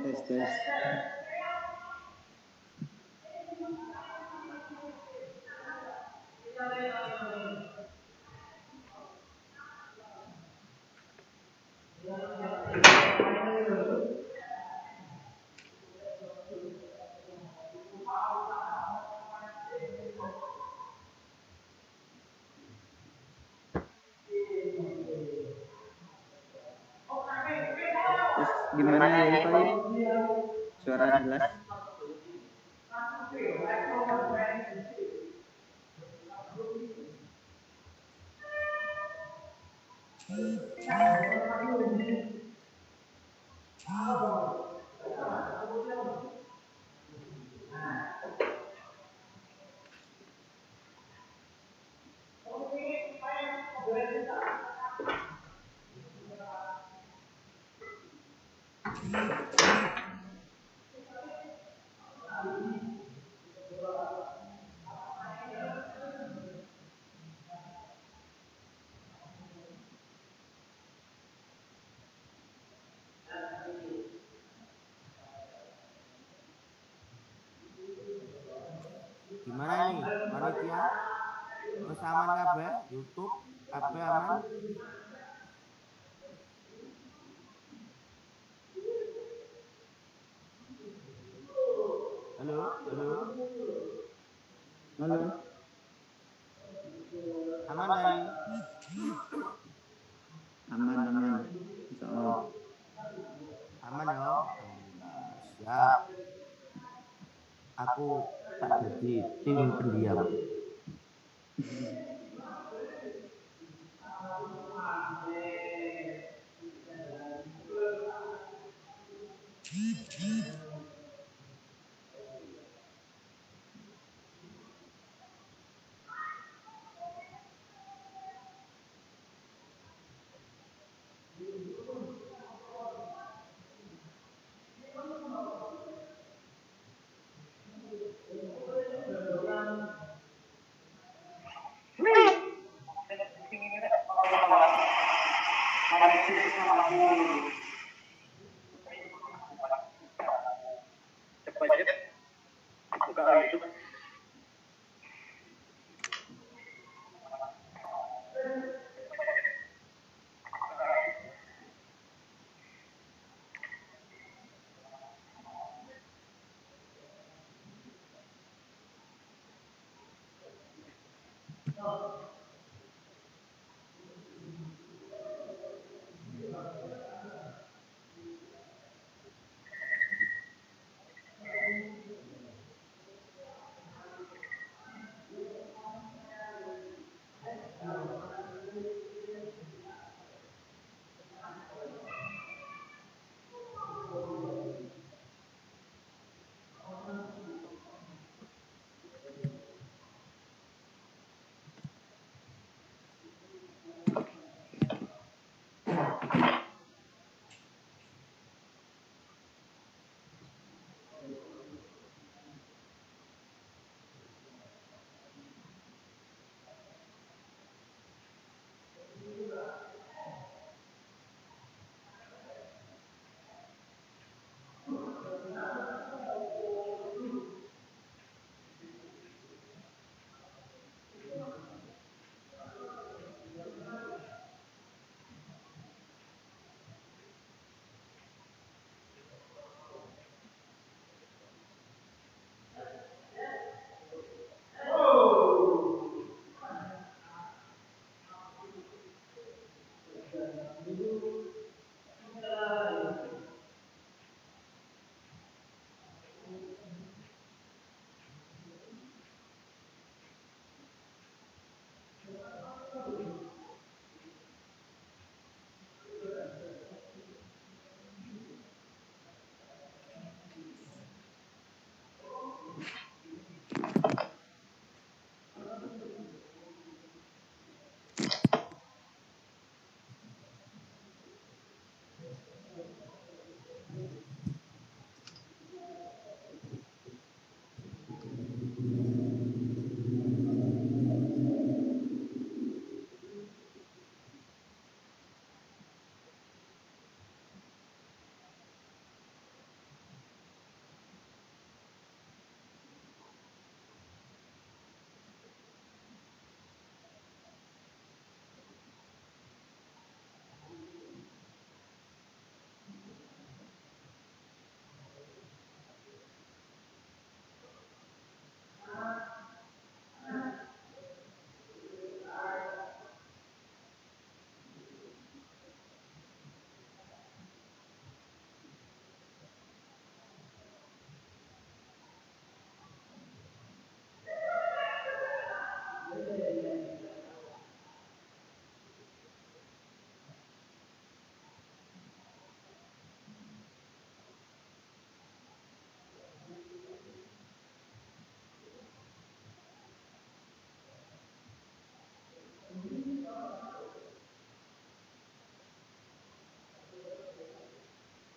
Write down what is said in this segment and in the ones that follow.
Tes tes. Terus gimana ya Pak? Suara jelas? Gimana ini panitia? Wis aman kabeh? YouTube kabeh aman? Halo, halo. Halo. Aman kan? Aman. Insyaallah. Aman ya? Alhamdulillah. Siap. Aku tak jadi tim pendiam.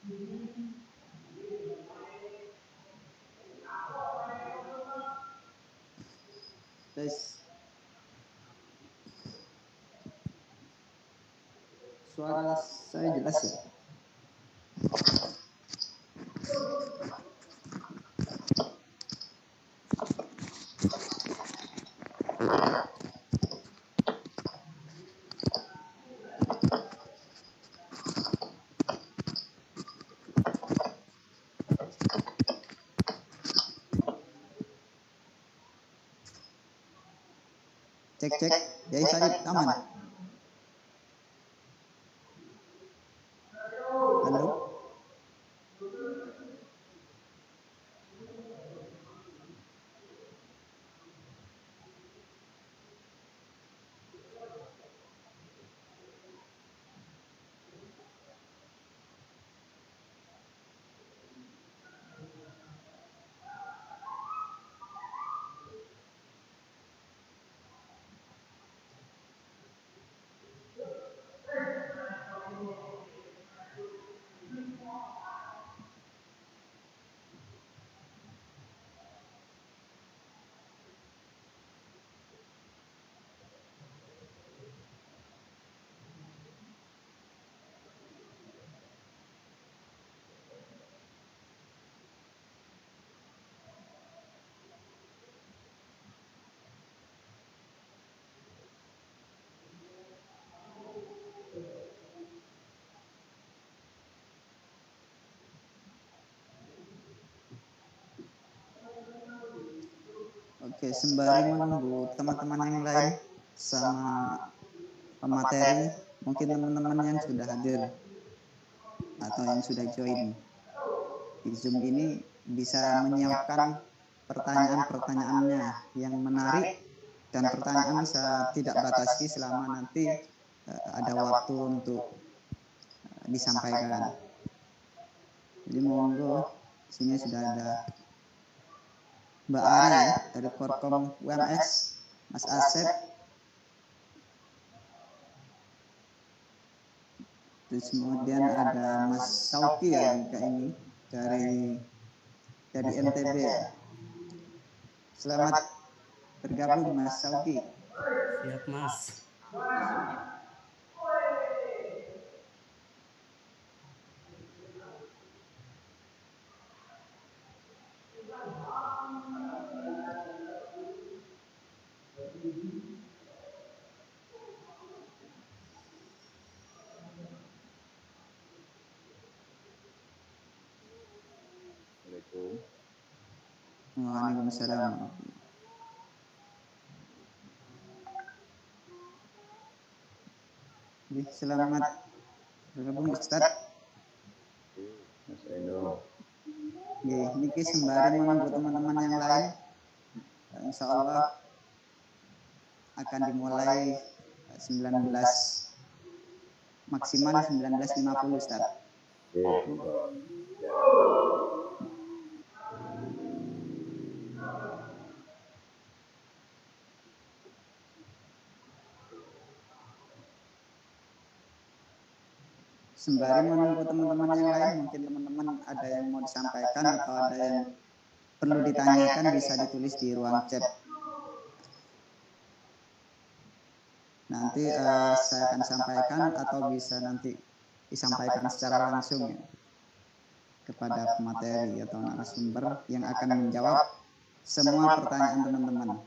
Tes. Suara saya jelas ya? Cek cek, Yai Sarip aman. Halo. Oke, sembari menunggu teman-teman yang lain sama pemateri, mungkin teman-teman yang sudah hadir atau yang sudah join di Zoom ini bisa menyiapkan pertanyaan-pertanyaannya yang menarik, dan pertanyaan bisa tidak batasi selama nanti ada waktu untuk disampaikan. Jadi monggo, sini sudah ada Mbak Ari ya, dari Korkom UMS, Mas Asep, terus kemudian ada Mas Sauki ya juga ini dari NTB ya. Selamat bergabung Mas Sauki. Siap Mas. Waalaikumsalam. Selamat bergabung Ustaz. Mas Eno. Niki sembari menunggu teman-teman yang lain, insya Allah akan dimulai maksimal 19.50 Ustaz. Sembari menunggu teman-teman yang lain, mungkin teman-teman ada yang mau disampaikan atau ada yang perlu ditanyakan, bisa ditulis di ruang chat. Nanti saya akan sampaikan atau bisa nanti disampaikan secara langsung ya, kepada pemateri atau narasumber yang akan menjawab semua pertanyaan teman-teman.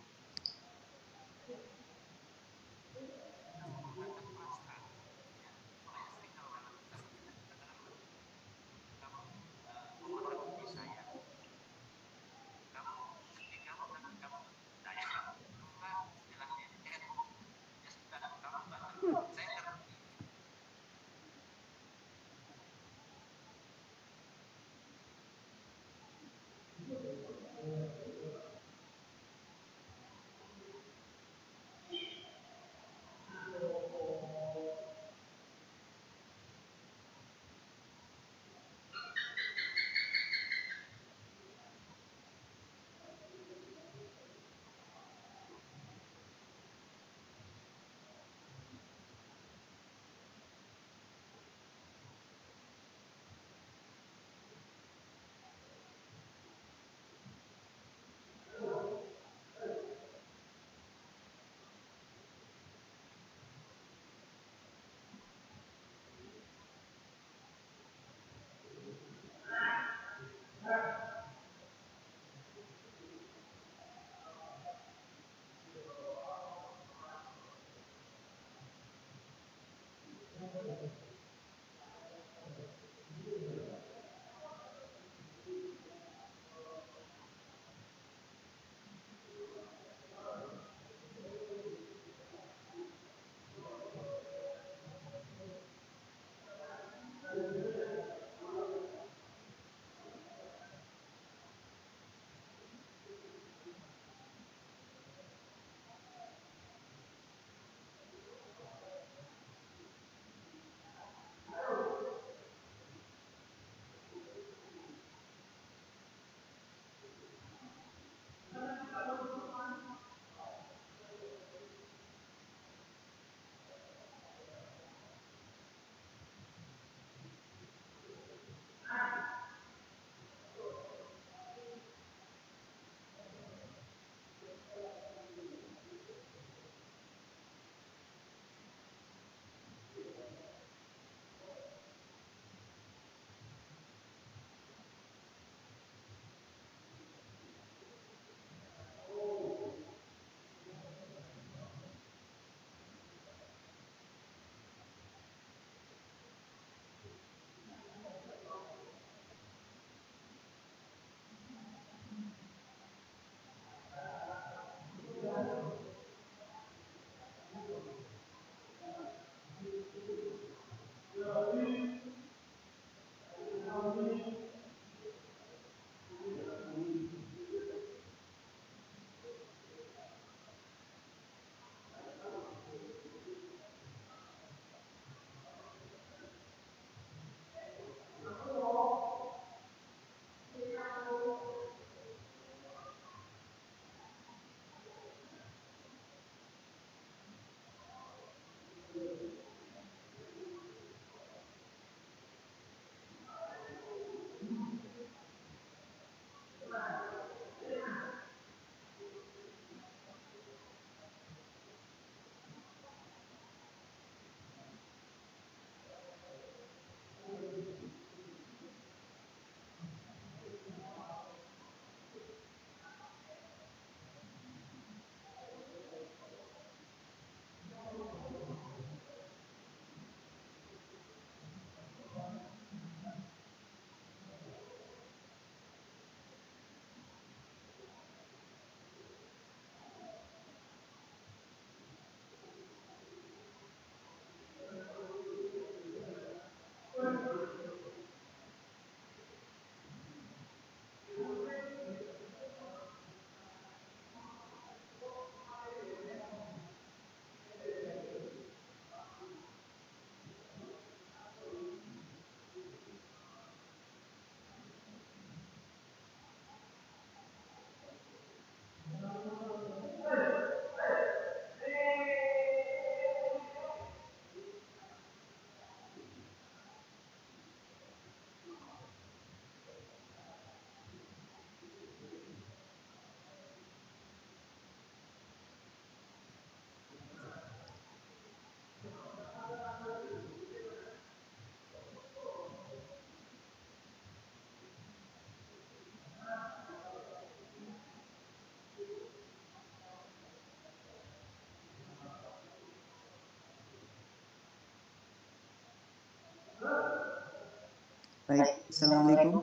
Baik, Assalamualaikum.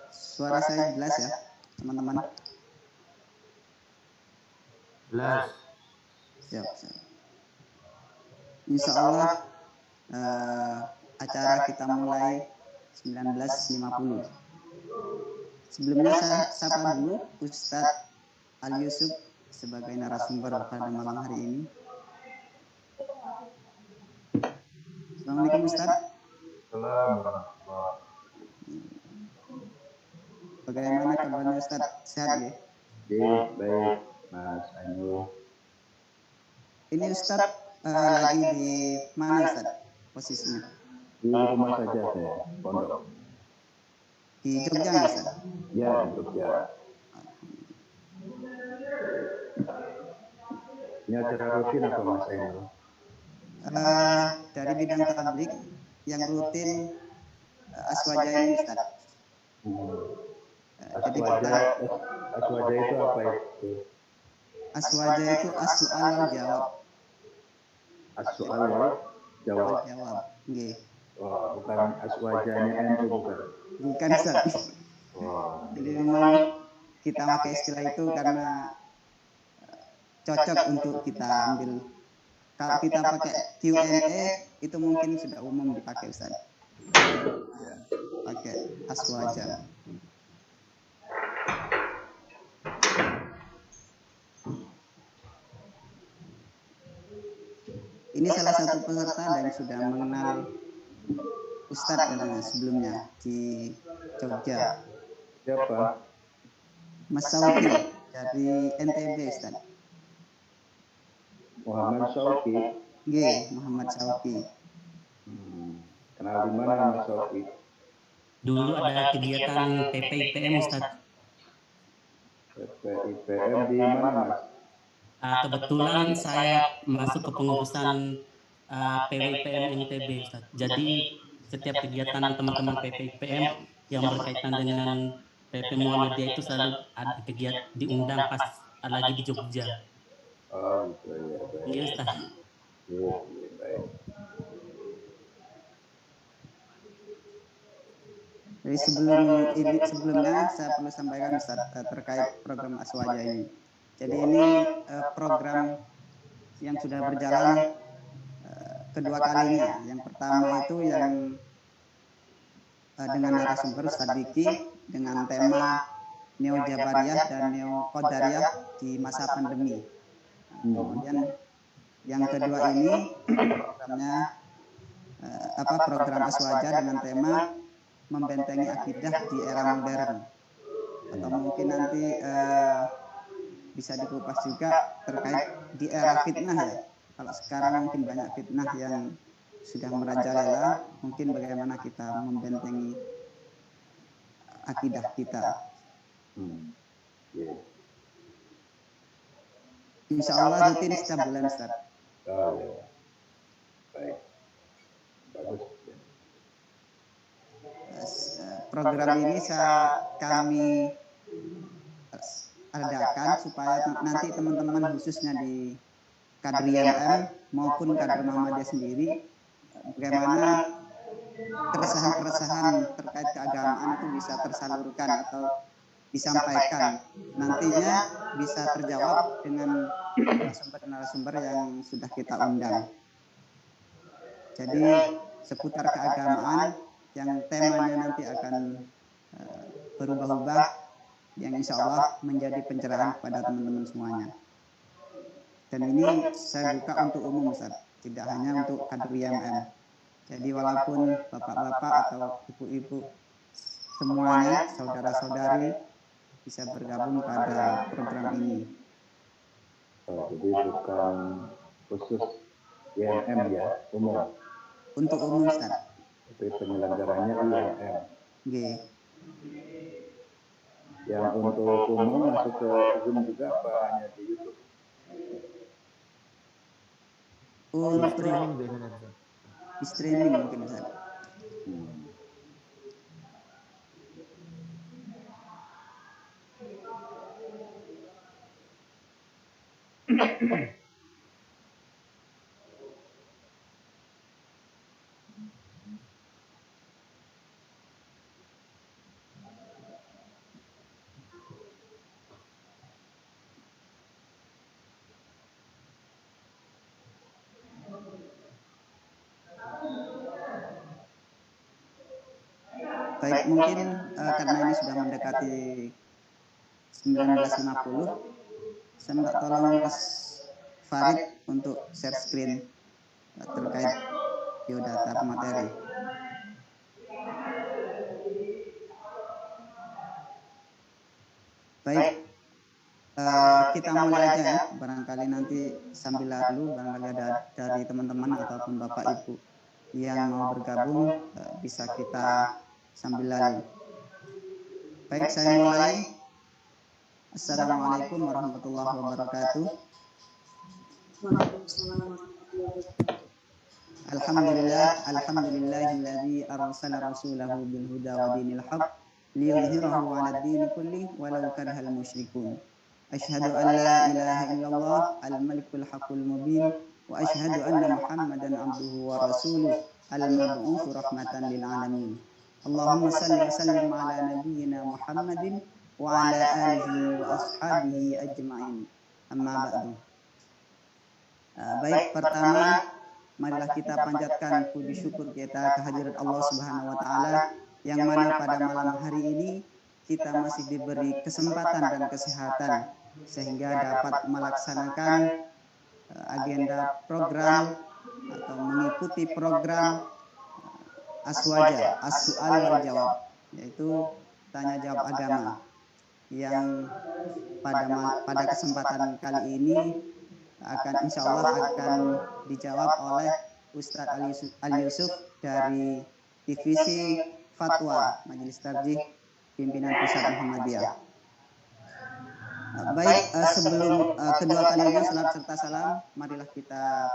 Suara saya jelas ya, teman-teman? Jelas. Siap. Insya Allah acara kita mulai 19.50. Sebelumnya saya sapa dulu Ustadz Al Yusuf sebagai narasumber pada malam hari ini. Assalamualaikum Ustadz. Bagaimana kabarnya Ustadz? Sehat ya? Baik, Mas Ainul. Ini Ustadz lagi di mana Ustadz posisinya? Di rumah saja saya, pondok. Di Jogja nggak Ustadz? Ya, di Jogja. Ini acara rutin apa Mas Ainul? Dari bidang tablik yang rutin aswaja ini Ustadz. Jadi kita Aswaja itu apa itu? aswaja itu as-soal wal jawab. As-soal wal jawab. Nggih. Oh, bukan aswajanya NU bukan. Bukan Ustaz. Oh. Jadi memang kita pakai istilah itu karena cocok untuk kita ambil. Kalau kita pakai Q&A itu mungkin sudah umum dipakai Ustaz. Pakai aswaja. Ini salah satu peserta dan sudah mengenal Ustadz sebelumnya di Jogja. Siapa? Mas Sauki dari NTB Ustadz. Muhammad Sauki. Nggih, Muhammad Sauki. Kenal di mana Mas Sauki? Dulu ada kegiatan PPIPM Ustadz. PPIPM di mana Mas? Kebetulan saya masuk ke pengurusan PWIPM NTB Ustadz. Jadi setiap kegiatan teman-teman PPIPM yang berkaitan dengan PP Muhammadiyah itu selalu ada kegiatan diundang pas lagi di Jogja. Oh gitu ya. Baik. Iya Ustadz. Iya, baik. Jadi sebelumnya saya perlu sampaikan Ustaz terkait program Aswaja ini. Jadi ini program yang sudah berjalan kedua kalinya. Yang pertama itu yang dengan narasumber Ustaz Diki dengan tema Neo Jabariyah dan Neo Qadariyah di masa pandemi. Kemudian yang kedua ini programnya program Aswaja dengan tema membentengi akidah di era modern, atau mungkin nanti bisa dikupas juga terkait di era fitnah ya. Kalau sekarang mungkin banyak fitnah yang sudah merajalela, mungkin bagaimana kita membentengi akidah kita. Insya Allah rutin setiap bulan Ustaz. Oh ya. Baik. Bagus. Program ini kami adakan supaya nanti teman-teman khususnya di kader IMM maupun kader Muhammadiyah sendiri bagaimana keresahan-keresahan terkait keagamaan itu bisa tersalurkan atau disampaikan, nantinya bisa terjawab dengan narasumber-narasumber yang sudah kita undang. Jadi seputar keagamaan yang temanya nanti akan berubah-ubah, yang insya Allah menjadi pencerahan kepada teman-teman semuanya. Dan ini saya buka untuk umum Ustaz, tidak hanya untuk kader IMM. Jadi walaupun bapak-bapak atau ibu-ibu semuanya, saudara-saudari bisa bergabung pada program ini. Oh, jadi bukan khusus IMM ya, umum. Untuk umum Ustaz. Tapi penyelenggaranya IMM. Nggih. Yang untuk umum masuk ke Zoom juga apa hanya di YouTube? Untuk Streaming biasanya. di streaming mungkin Ustaz. Baik, mungkin karena ini sudah mendekati 19.50, saya minta tolong Mas Farid untuk share screen terkait biodata pemateri. Baik, kita mulai aja ya. Barangkali nanti sambil lalu, barangkali ada dari teman-teman ataupun Bapak Ibu yang mau bergabung, bisa kita sambil lalu. Baik, saya mulai. Assalamualaikum warahmatullahi wabarakatuh. Alhamdulillahilladzi arsala rasulahu bil huda wa dinil haqq liyudhhirahu 'ala ad-din kulli walau karihal musyrikun. Asyhadu an la ilaha illallah al-malikul haqqul mubin wa asyhadu anna Muhammadan 'abduhu wa rasuluh al-mab'uts rahmatan lil 'alamin. Allahumma shalli wa sallim 'ala nabiyyina Muhammadin wa 'ala alihi wa ashabihi ajma'in. Amma ba'du. Baik, pertama marilah kita panjatkan puji syukur kita kehadirat Allah Subhanahu wa taala yang mana pada malam hari ini kita masih diberi kesempatan dan kesehatan sehingga dapat melaksanakan agenda program atau mengikuti program Aswaja, As-Su'al wal Jawab, yaitu tanya jawab agama yang pada kesempatan kali ini insya Allah akan dijawab oleh Ustadz Ali Yusuf dari Divisi Fatwa Majelis Tarjih Pimpinan Pusat Muhammadiyah. Baik, sebelum kedua kalinya salam serta salam, marilah kita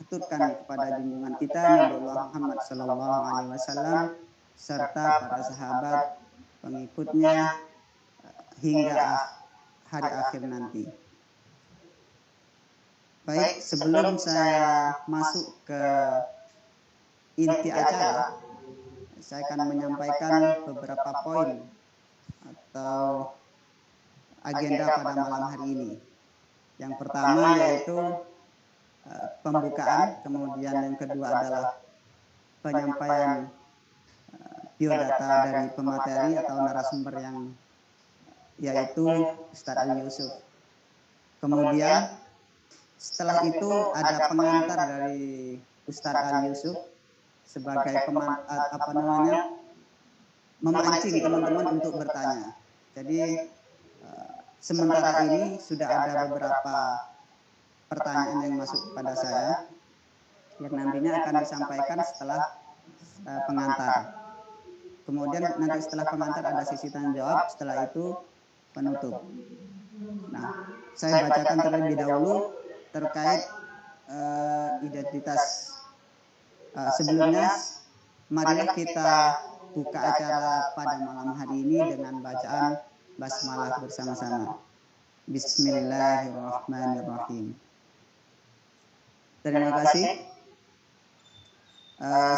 haturkan kepada junjungan kita Nabi Muhammad SAW serta para sahabat pengikutnya hingga hari akhir nanti. Baik, sebelum saya masuk ke inti acara, saya akan menyampaikan beberapa poin atau agenda pada malam hari ini. Yang pertama yaitu pembukaan, kemudian yang kedua adalah penyampaian biodata dari pemateri atau narasumber yang yaitu Ustadz Ali Yusuf. Kemudian setelah itu ada pengantar dari Ustadz Ali Yusuf sebagai memancing teman-teman untuk bertanya. Jadi sementara ini sudah ada beberapa pertanyaan yang masuk pada saya yang nantinya akan disampaikan setelah pengantar. Kemudian nanti setelah pengantar ada sesi tanya jawab, setelah itu penutup. Nah, saya bacakan terlebih dahulu terkait identitas. Sebelumnya, marilah kita buka acara pada malam hari ini dengan bacaan basmalah bersama-sama. Bismillahirrahmanirrahim. Terima kasih.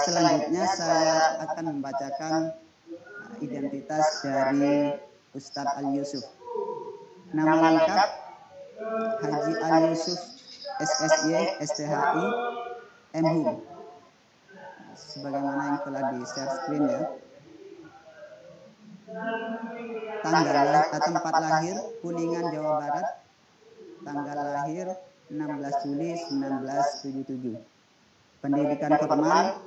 Selanjutnya saya akan membacakan identitas dari Ustadz Ali Yusuf. Nama lengkap Haji Ali Yusuf SSY, STHI, MHum. Sebagaimana yang telah di share screen ya. Tempat lahir Kuningan, Jawa Barat. Tanggal lahir 16 Juli 1977. Pendidikan formal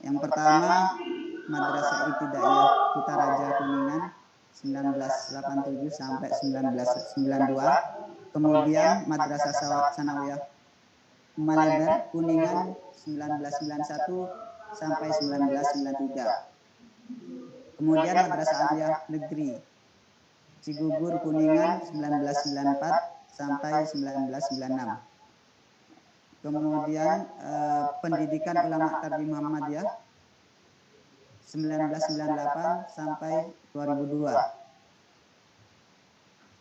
yang pertama Madrasah Ibtidaiyah Kutaraja Kuningan 1987 sampai 1992. Kemudian Madrasah Sanawiyah Malabar Kuningan 1991 sampai 1993. Kemudian Madrasah Aliyah Negeri Cigugur Kuningan 1994 sampai 1996. Kemudian Pendidikan Ulama Tarjih Muhammadiyah 1998 sampai 2002.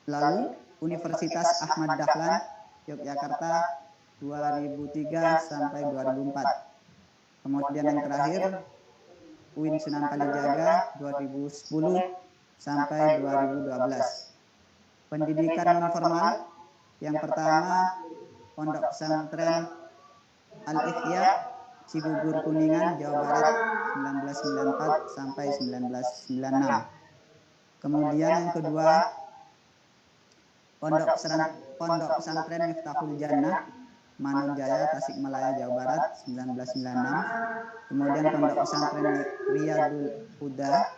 Lalu Universitas Ahmad Dahlan Yogyakarta 2003 sampai 2004. Kemudian yang terakhir UIN Sunan Kalijaga 2010 sampai 2012. Pendidikan non formal yang pertama Pondok Pesantren Al-Ihya Cigugur Kuningan, Jawa Barat 1994 sampai 1996. Kemudian yang kedua, Pondok Pesantren Miftahul Jannah, Manonjaya, Tasikmalaya, Jawa Barat 1996. Kemudian Pondok Pesantren Riyadul Huda,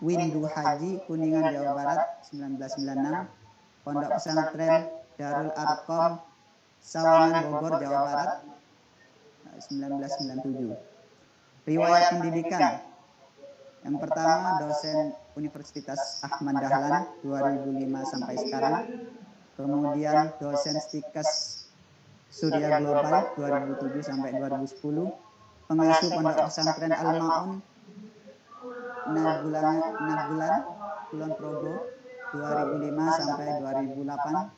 Windu Haji, Kuningan, Jawa Barat 1996. Pondok Pesantren Darul Arqam, Sawangan, Bogor, Jawa Barat 1997. Riwayat pendidikan. Yang pertama, dosen Universitas Ahmad Dahlan 2005 sampai sekarang. Kemudian dosen Stikes Surya Global 2007 sampai 2010. Pengasuh Pondok Pesantren Al-Maun Nagulan Kulon Progo 2005 sampai 2008.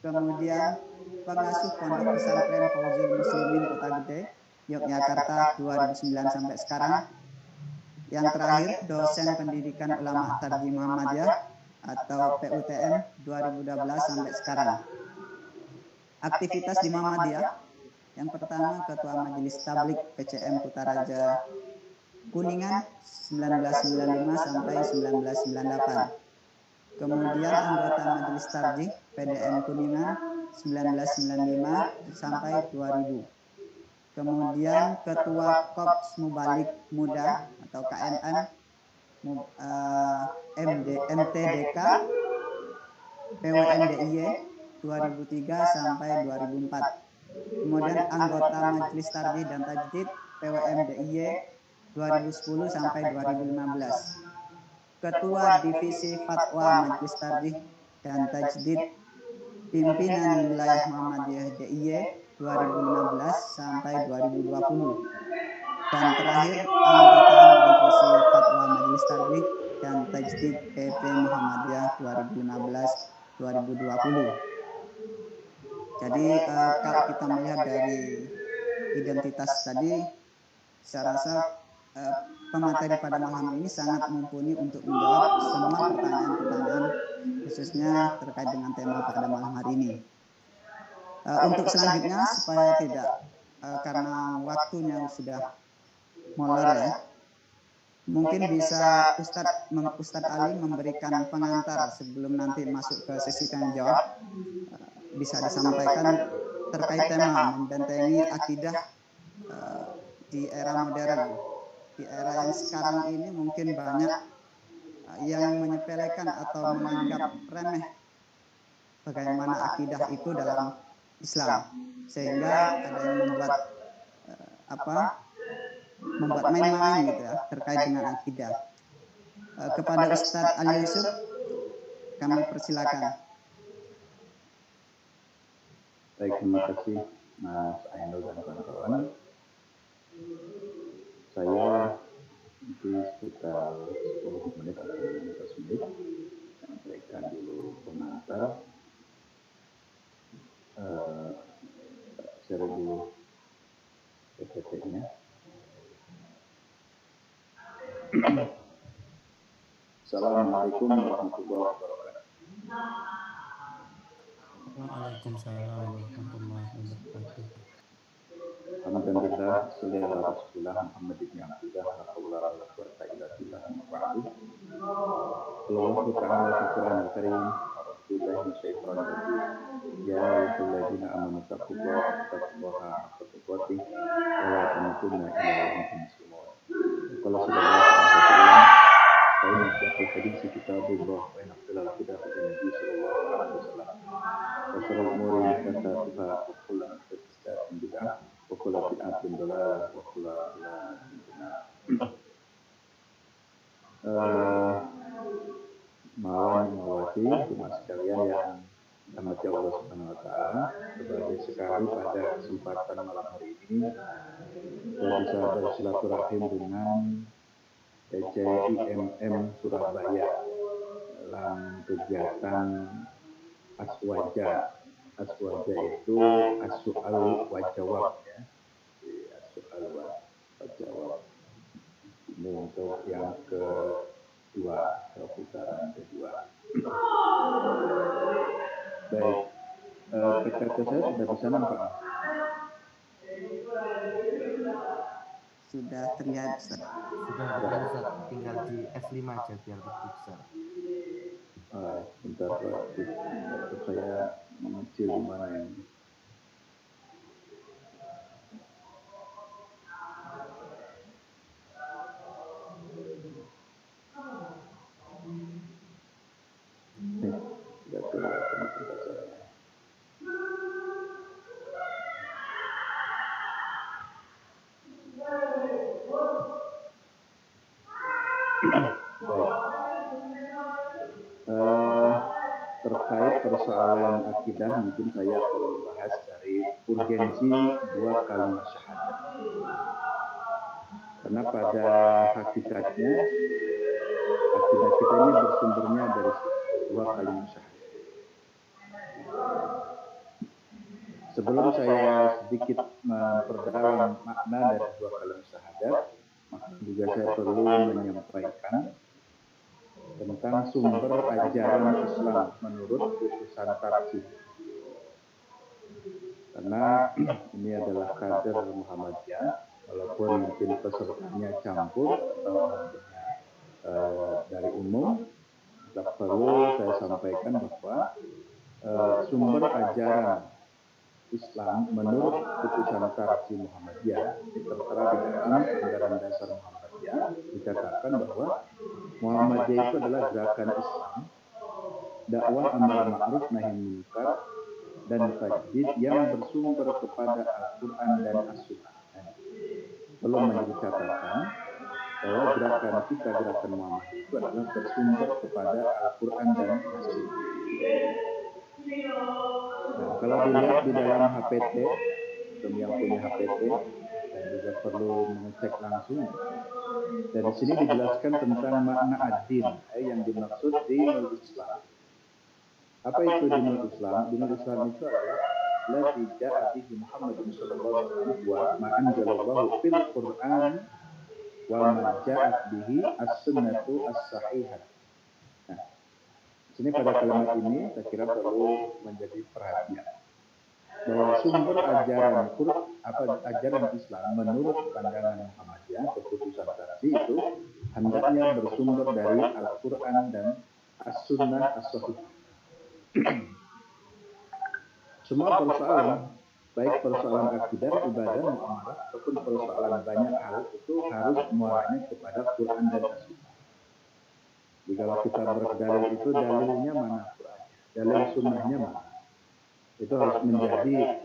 Kemudian pengasuh Pondok Pesantren Fauzul Muslimin Kota Gede, Yogyakarta 2009 sampai sekarang. Yang terakhir, dosen pendidikan ulama Tarji Muhammadiyah atau PUTM 2012 sampai sekarang. Aktivitas di Muhammadiyah. Yang pertama, Ketua Majelis Tablik PCM Kutaraja Kuningan 1995 sampai 1998. Kemudian anggota Majelis Tarjih PDM Kuningan 1995 sampai 2000. Kemudian Ketua Korps Mubalik Muda atau KMM MTDK PWMDIY 2003 sampai 2004. Kemudian anggota Majelis Tarjih dan Tajdid PWMDIY 2010 sampai 2015. Ketua Divisi Fatwa Majelis Tarjih dan Tajdid Pimpinan Wilayah Muhammadiyah DIY 2015 sampai 2020. Dan terakhir, anggota Divisi Fatwa Majelis Tarjih dan Tajdid PP Muhammadiyah 2016-2020. Jadi kalau kita melihat dari identitas tadi, saya rasa pemateri pada malam ini sangat mumpuni untuk menjawab semua pertanyaan-pertanyaan khususnya terkait dengan tema pada malam hari ini. Untuk selanjutnya supaya tidak karena waktunya sudah molor ya, mungkin bisa Ustadz Ali memberikan pengantar sebelum nanti masuk ke sesi tanya jawab, bisa disampaikan terkait tema membentengi akidah di era modern. Di era yang sekarang ini mungkin banyak yang menyepelekan atau menganggap remeh bagaimana akidah itu dalam Islam, sehingga ada yang membuat main-main gitu ya terkait dengan akidah. Kepada Ustadz Ali Yusuf kami persilakan. Baik, terima kasih Mas Ainul dan kawan-kawan. Saya nanti sekitar 10 menit atau 15 menit sampaikan dulu pengantar. Share dulu PPT-nya. Assalamualaikum warahmatullahi wabarakatuh. Waalaikumsalam warahmatullahi wabarakatuh. Alhamdulillah, sallallahu alaihi Rasulullah Muhammad ibn Abdullah wa sallallahu alaihi wa sallam. Allahu ta'ala al-Qur'an al-Karim, Rasulullah syaitanir rajim. Ya ayyuhalladzina amanu taqullaha haqqa tuqatih wa la tamutunna illa wa antum muslimun. Qala sallallahu alaihi wasallam, fa inna asdaqal hadithi kitabullah wa inna afdalal huda hadi nabi sallallahu alaihi wasallam. Wa sharral umuri muhdatsatuha wa kullu muhdatsatin bid'ah wa kullu bid'atin dhalalah wa kullu dhalalatin finnar. Mawati jemaah sekalian yang dirahmati Allah Subhanahu wa taala, berbahagia sekali pada kesempatan malam hari ini saya bisa bersilaturahim dengan PCIMM Surabaya dalam kegiatan Aswaja. Aswaja itu as-su'al wa jawab ya. As-su'al wa jawab. Ini untuk yang kedua, putaran kedua. Baik, PPT saya sudah bisa nampak. Sudah terlihat, Ustaz. Sudah terlihat Ustaz, tinggal di F5 aja biar lebih besar. Bentar Pak, laptop saya mengecil di mana ini? Tidak kelihatan tempat saya. Terkait persoalan akidah, mungkin saya perlu bahas dari urgensi dua kalimat syahadat. Karena pada hakikatnya akidah kita ini bersumbernya dari dua kalimat syahadat. Sebelum saya sedikit memperdalam makna dari dua kalimat syahadat, maka juga saya perlu menyampaikan tentang sumber ajaran Islam menurut putusan tarjih. Karena ini adalah kader Muhammadiyah, walaupun mungkin pesertanya campur atau dari umum, tak perlu saya sampaikan bahwa sumber ajaran Islam menurut putusan tarjih Muhammadiyah tertera di dalam anggaran dasar Muhammadiyah, dikatakan bahwa Muhammadiyah itu adalah gerakan Islam, dakwah amar ma'ruf nahi munkar dan tajdid yang bersumber kepada Al-Quran dan As-Sunnah. Perlu menjadi catatan bahwa gerakan kita, gerakan Muhammadiyah itu adalah bersumber kepada Al-Quran dan As-Sunnah. Nah, kalau dilihat di dalam HPT, untuk yang punya HPT, dan juga perlu mengecek langsung. Dan di sini dijelaskan tentang makna ad-din, yang dimaksud dinul Islam. Apa itu dinul Islam? Dinul Islam itu adalah ladzi ja'a bihi Muhammadun sallallahu alaihi wasallam wa ma anzalallahu fil Qur'an wa ma ja'at bihi as-sunnatu as-sahihah. Nah, di sini pada kalimat ini saya kira perlu menjadi perhatian bahwa sumber ajaran Islam menurut pandangan Muhammadiyah, keputusan tarjih itu hendaknya bersumber dari Al-Quran dan As-Sunnah As-Sahihah. Semua persoalan, baik persoalan akidah, ibadah, muamalah, ataupun persoalan banyak hal itu harus muaranya kepada Quran dan As-Sunnah. Jadi kalau kita berdalil itu dalilnya mana Quran, dalil sunnahnya mana? Itu harus menjadi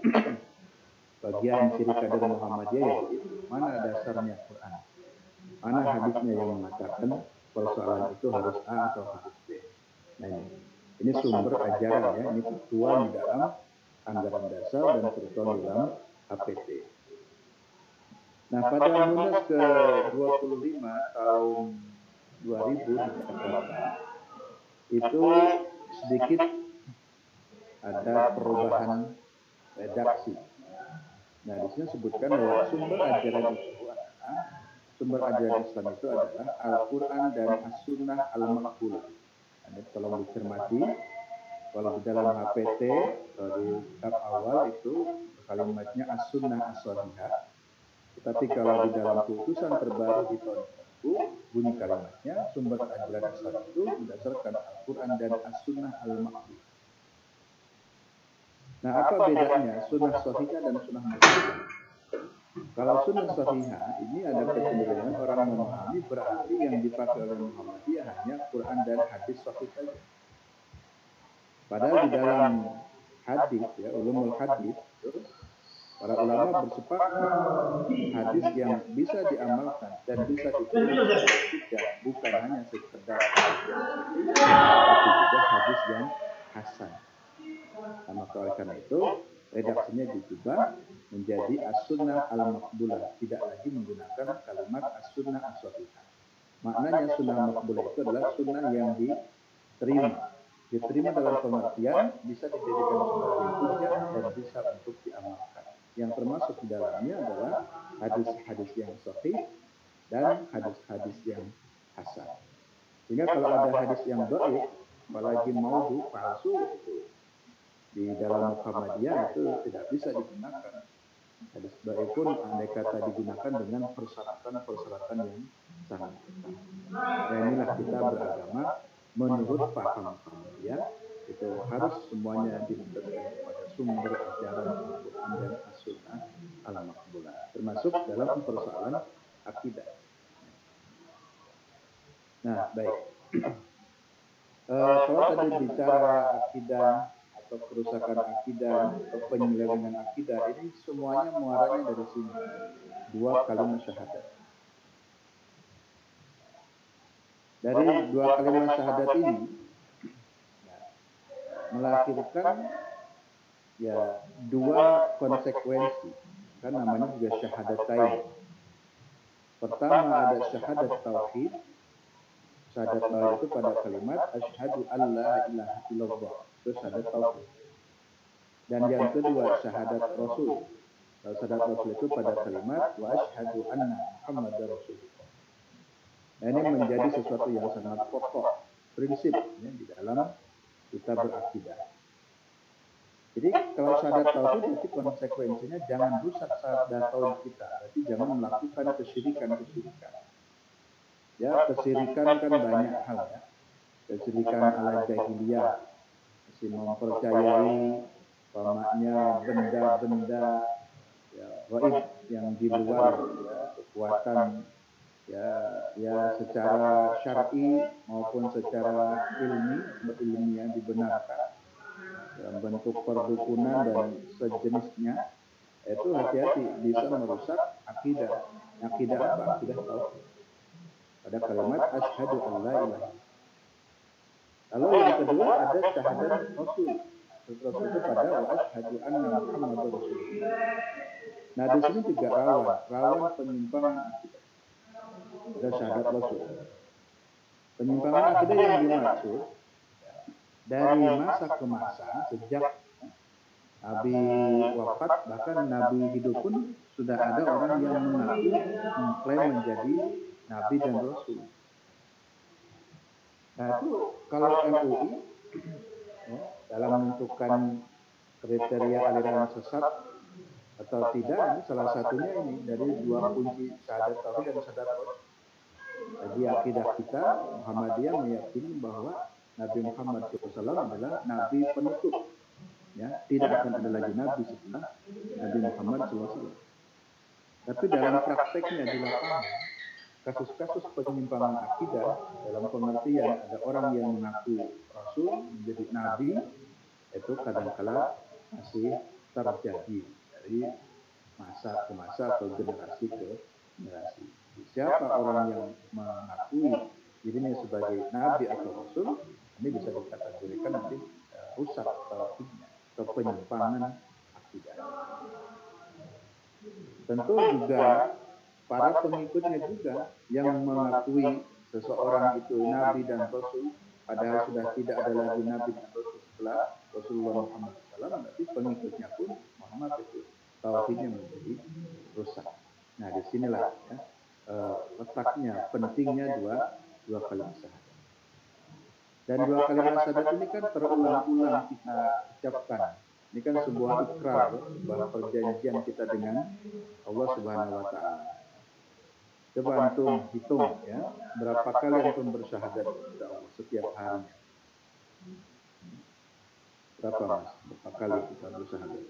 bagian ciri kader Muhammadiyah, yaitu mana dasarnya Quran, mana hadisnya yang mengatakan persoalan itu harus A atau harus B. Nah ini sumber ajaran ya, ini tertuang di dalam anggaran dasar dan tertuang di dalam HPT. Nah pada Munas ke-25 tahun 2000 di Jakarta itu sedikit ada perubahan redaksi. Nah, di sini sebutkan bahwa sumber ajaran Islam itu adalah Al-Quran dan As-Sunnah Al-Maqbulah. Nah, tolong dicermati, kalau di dalam HPT, di tab awal itu kalimatnya As-Sunnah As-Sahihah. Tetapi kalau di dalam putusan terbaru di tahun itu, bunyi kalimatnya sumber ajaran Islam itu berdasarkan Al-Quran dan As-Sunnah Al-Maqbulah. Nah, apa bedanya sunnah sahihah dan sunnah maqbulah? Kalau sunnah sahihah ini ada kecenderungan orang memahami berarti yang dipakai oleh Muhammadiyah hanya Quran dan hadis sahih saja. Padahal di dalam hadis ya, ulumul hadis, para ulama bersepakat hadis yang bisa diamalkan dan bisa diterima bukan hanya sekedar hadis yang sahih, tapi juga hadis yang hasan. Nah, maka oleh karena itu redaksinya diubah menjadi As-Sunnah Al-Maqbulah, tidak lagi menggunakan kalimat As-Sunnah As-Sahihah. Maknanya Sunnah Maqbulah itu adalah sunnah yang diterima dalam pengertian bisa dijadikan sebagai hujjah dan bisa untuk diamalkan. Yang termasuk di dalamnya adalah hadis-hadis yang sahih dan hadis-hadis yang hasan. Sehingga kalau ada hadis yang dhaif, apalagi maudhu, palsu, itu di dalam Muhammadiyah itu tidak bisa digunakan. Hadis dhaif pun andai kata digunakan dengan persyaratan-persyaratan yang sangat ketat. Nah, inilah kita beragama menurut paham ya, itu harus semuanya dilanjutkan kepada sumber ajaran Al-Quran dan As-Sunnah al-Maqbulah, termasuk dalam persoalan akidah. Nah, baik. Kalau tadi bicara akidah atau kerusakan akidah atau penyelewengan akidah, ini semuanya muaranya dari sini, dua kalimat syahadat. Dari dua kalimat syahadat ini melahirkan ya dua konsekuensi, kan namanya juga syahadatain. Pertama ada syahadat tauhid. Syahadat tauhid itu pada kalimat asyhadu alla ilaha illallah, itu syahadat tauhid. Dan yang kedua syahadat rasul. Syahadat rasul itu pada kalimat wa asyhadu anna muhammadar rasulullah. Nah, ini menjadi sesuatu yang sangat pokok, prinsip ya, di dalam kita berakidah. Jadi kalau syahadat tauhid berarti konsekuensinya jangan rusak syahadat tauhid kita, berarti jangan melakukan kesyirikan. Ya, kesyirikan kan banyak hal ya. Kesyirikan ala jahiliyah, masih mempercayai pamaknya benda-benda ya, gaib yang di luar ya, kekuatan ya secara syar'i maupun secara ilmiah dibenarkan dalam bentuk perdukunan dan sejenisnya, itu hati-hati bisa merusak akidah. Akidah apa? Akidah tauhid. Pada kalimat asyhadu alla ilaha. Lalu yang kedua ada syahadat rasul. Rasul itu pada wa asyhadu anna muhammadar rasulullah. Nah, di sini juga rawan penyimpangan akidah. Ada syahadat rasul. Penyimpangan akidah yang dimaksud dari masa ke masa, sejak Nabi wafat, bahkan Nabi hidup pun sudah ada orang yang mengaku mengklaim menjadi Nabi dan Rasul. Nah, itu kalau MUI ya, dalam menentukan kriteria aliran sesat atau tidak, ini salah satunya ini dari dua kunci syahadat tauhid dan syahadat rasul. Jadi akidah kita Muhammadiyah meyakini bahwa Nabi Muhammad SAW adalah Nabi penutup. Ya, tidak akan ada lagi Nabi setelah Nabi Muhammad SAW. Tapi dalam prakteknya di lapangan, kasus-kasus penyimpangan akidah dalam pengertian ada orang yang mengaku Rasul menjadi Nabi, itu kadang-kala masih terjadi dari masa ke masa atau generasi ke generasi. Siapa orang yang mengakui dirinya sebagai Nabi atau Rasul, ini bisa dikategorikan nanti rusak tauhidnya atau penyimpangan akidah. Tentu juga para pengikutnya juga yang mengakui seseorang itu Nabi dan Rasul, padahal sudah tidak ada lagi Nabi dan Rasul setelah Rasulullah Muhammad SAW, berarti pengikutnya pun Muhammad itu tauhidnya menjadi rusak. Nah, disinilah ya, letaknya pentingnya dua kalimat syahadat. Dan dua kalimat syahadat ini kan terulang-ulang kita ucapkan. Ini kan sebuah ikrar, sebuah perjanjian kita dengan Allah Subhanahu wa Ta'ala. Coba antum hitung ya, berapa kali antum bersyahadat kepada Allah setiap harinya? Berapa mas? Berapa kali kita bersyahadat?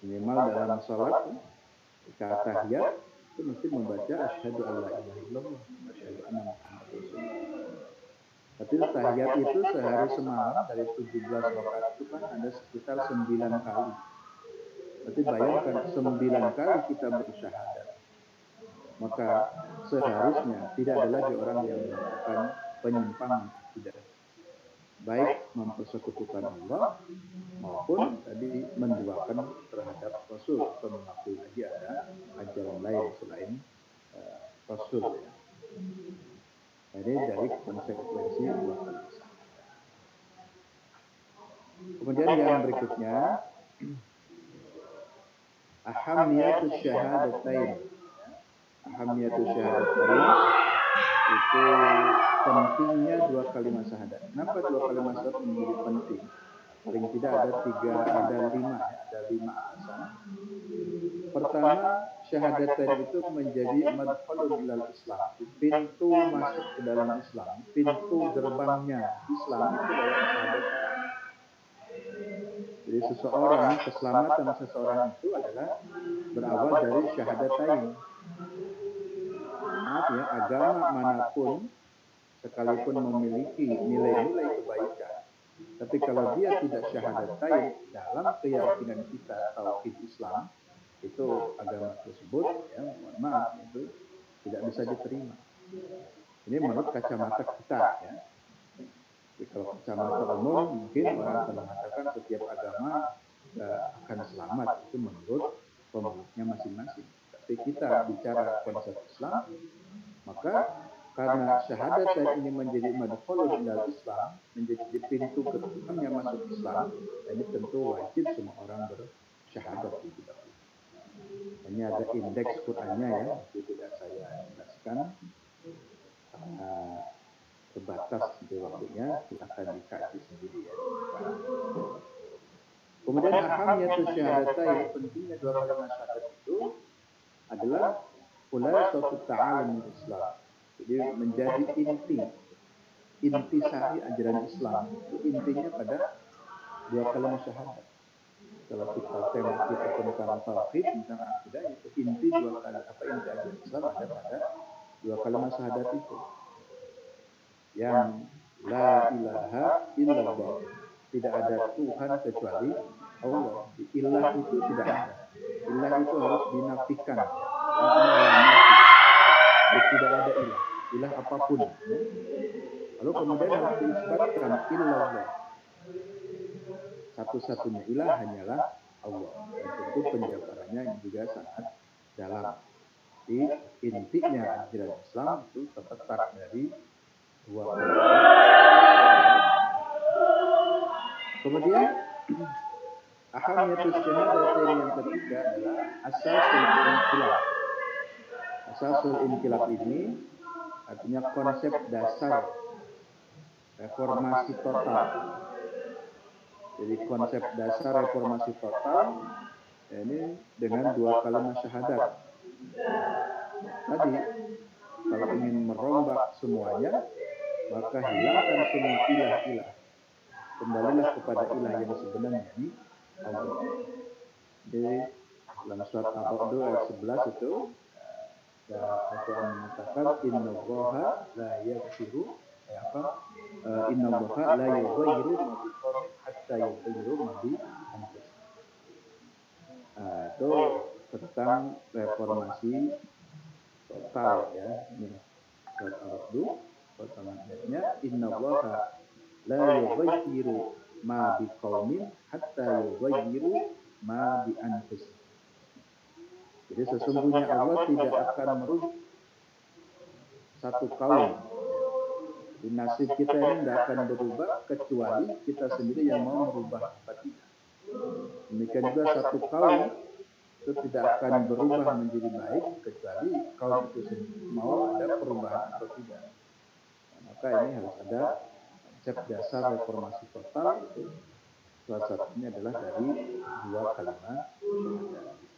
Minimal dalam salat ya, ketika tahiyat itu mesti membaca asyhadu alla ilaha illallah wa asyhadu anna muhammadar rasulullah. Tapi tahiyat itu sehari semalam dari 17 rakaat itu kan ada sekitar 9 kali. Berarti bayangkan 9 kali kita bersyahadat. Maka seharusnya tidak ada lagi orang yang melakukan penyimpangan akidah. Baik mempersekutukan Allah maupun tadi menduakan terhadap Rasul atau mengakui lagi ada ajaran lain selain Rasul ya. Jadi dari konsekuensi dua kalimat syahadat. Kemudian yang berikutnya ahamiyatus syahadatain. Ahamiyatus syahadatain itu pentingnya dua kalimat syahadat. Kenapa dua kalimat syahadat menjadi penting? paling tidak ada lima alasan. Pertama, syahadatain itu menjadi madkhalun ilal Islam, pintu masuk ke dalam Islam, pintu gerbangnya Islam itu lewat syahadatain. Jadi keselamatan seseorang itu adalah berawal dari syahadatain. Maaf ya, agama manapun sekalipun memiliki nilai-nilai kebaikan, tapi kalau dia tidak syahadatain dalam keyakinan kita tauhid Islam, itu agama tersebut ya, mohon maaf, itu tidak bisa diterima. Ini menurut kacamata kita ya. Jadi kalau kacamata umum mungkin orang akan mengatakan setiap agama akan selamat, itu menurut pemeluknya masing-masing. Tapi kita bicara konsep Islam, maka karena syahadat ini menjadi madkhalun ilal Islam, menjadi pintu gerbangnya masuk Islam, ini tentu wajib semua orang bersyahadat di kita. Ini ada indeks Qur'annya ya, itu tidak saya jelaskan karena terbatas di waktunya, silakan dikaji sendiri ya. Kemudian ahamiyatu syahadatain, pentingnya dua kalimat syahadat itu adalah khulasatul ta'alim Islam. Jadi menjadi intisari ajaran Islam, itu intinya pada dua kalimat syahadat. Kalau tema kita tentang tauhid, tentang akidah, itu inti ajaran Islam ada pada dua kalimat syahadat itu. Yang la ilaha illallah, tidak ada Tuhan kecuali Allah. Ilah itu tidak ada. Ilah itu harus dinafikan. Tidak ada ilah. Ilah apapun. Lalu kemudian harus diisbatkan illallah. Satu-satunya ilah hanyalah Allah. Dan tentu penjabarannya juga sangat dalam. Di intinya ajaran Islam itu terletak dari dua kalimat. Kemudian ahamiyatus syahadatain yang ketiga adalah asasul inqilab. Asasul inqilab ini artinya konsep dasar reformasi total. Jadi konsep dasar reformasi total ini dengan dua kalimat syahadat. Tadi kalau ingin merombak semuanya, maka hilangkan semua ilah-ilah. Kembalilah kepada ilah yang sebenarnya, ini Allah. Jadi dalam surat Al-Baqarah ayat 11 itu Al-Quran mengatakan innallaha la yaghfiru innallaha la yughayyiru ma biqaumin hatta yughayyiru ma bi anfusihim. Itu tentang reformasi total ya. Ini surat Al-Baqarah pertama ayatnya innallaha la yughayyiru ma biqaumin hatta yughayyiru ma bi anfusihim. Jadi sesungguhnya Allah tidak akan merubah satu kaum. Di nasib kita ini tidak akan berubah kecuali kita sendiri yang mau merubah hati. Demikian juga satu kaum itu tidak akan berubah menjadi baik kecuali kaum itu sendiri mau ada perubahan atau tidak. Maka ini harus ada konsep dasar reformasi total, itu salah satunya adalah dari dua kalimat syahadat.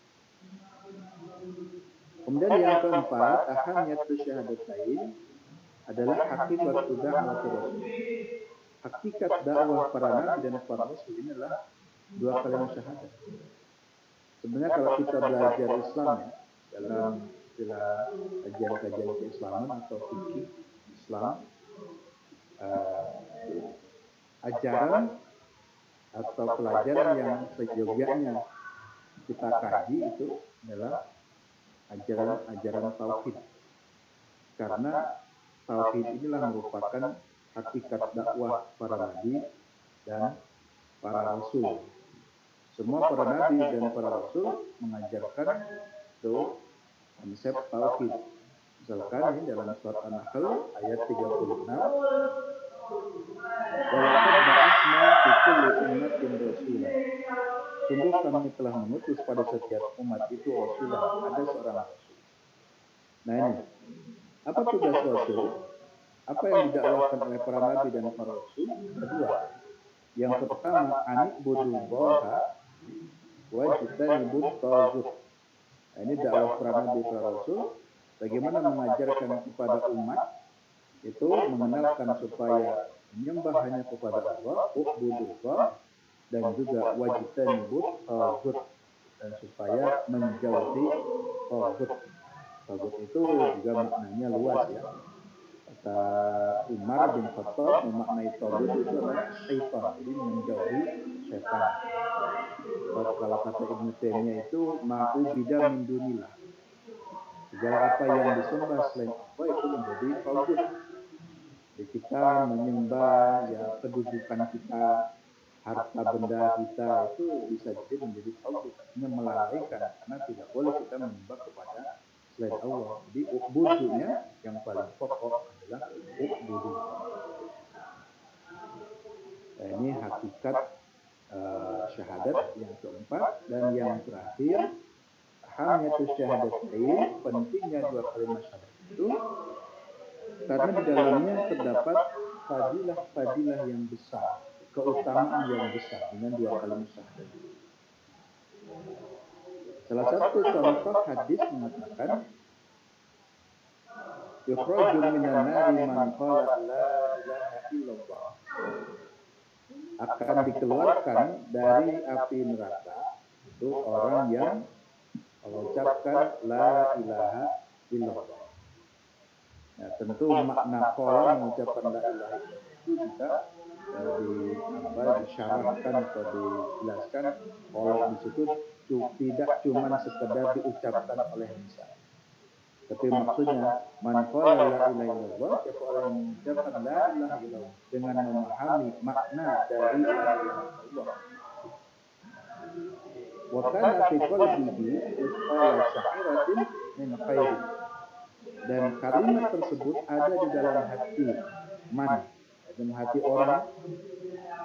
Kemudian yang keempat, ahamiyatus syahadatain adalah hakikat da'wah Rasul. Hakikat dakwah para nabi dan para rasul ini adalah dua kalimat syahadat. Sebenarnya kalau kita belajar Islam ya, dalam istilah kajian-kajian keislaman atau fikih Islam, ajaran atau pelajaran yang seyogyanya kita kaji itu adalah ajaran tauhid. Karena tauhid inilah merupakan hakikat dakwah para nabi dan para rasul. Semua para nabi dan para rasul mengajarkan itu konsep tauhid. Misalkan ini dalam surat An-Nahl ayat 36. Walaqad ba'atsna fi kulli ummatin rasulan. Sungguh kami telah mengutus pada setiap umat itu rasulan, ada seorang rasul. Nah ini, apa tugas rasul? Apa yang didakwahkan oleh para nabi dan para rasul? Kedua, Yang pertama, ani'budullaha wajtanibut taghut. Nah, ini dakwah para nabi para rasul, bagaimana mengajarkan kepada umat itu mengenalkan supaya menyembah hanya kepada Allah, ubudullah, dan juga wajtanibut taghut, dan supaya menjauhi taghut. Taghut itu juga maknanya luas ya. Kata Umar bin Khattab memaknai taghut itu adalah syaitan, jadi menjauhi setan. Kalau kata Ibnu Taimiyah itu ma'ubida min dunillah, segala apa yang disembah selain Allah itu menjadi taghut. Jadi kita menyembah ya kedudukan kita, harta benda kita itu bisa jadi menjadi taghut, artinya melalaikan, karena tidak boleh kita menyembah kepada selain Allah. Jadi ubudunya yang paling pokok adalah ubudu. Nah, ini hakikat syahadat yang keempat. Dan yang terakhir, ahamiyatus syahadatain, pentingnya dua kalimat syahadat itu karena di dalamnya terdapat fadilah-fadilah yang besar, keutamaan yang besar dengan dua kalimat syahadat. Salah satu contoh hadis mengatakan, yukhraju minan nari man qala la ilaha illallah, akan dikeluarkan dari api neraka itu orang yang mengucapkan la ilaha illallah. Nah, tentu makna qala mengucapkan la ilaha illallah itu juga disyarahkan atau dijelaskan kalau di situ tidak cuma sekedar diucapkan oleh lisan, tapi maksudnya man qala la ilaha illallah, siapa orang yang mengucapkan la ilaha illallah dengan memahami makna dari la ilaha illallah, wa kana fi qalbihi mithqala sya'iratin min khairin, dan kalimat tersebut ada di dalam hati man, dalam hati orang,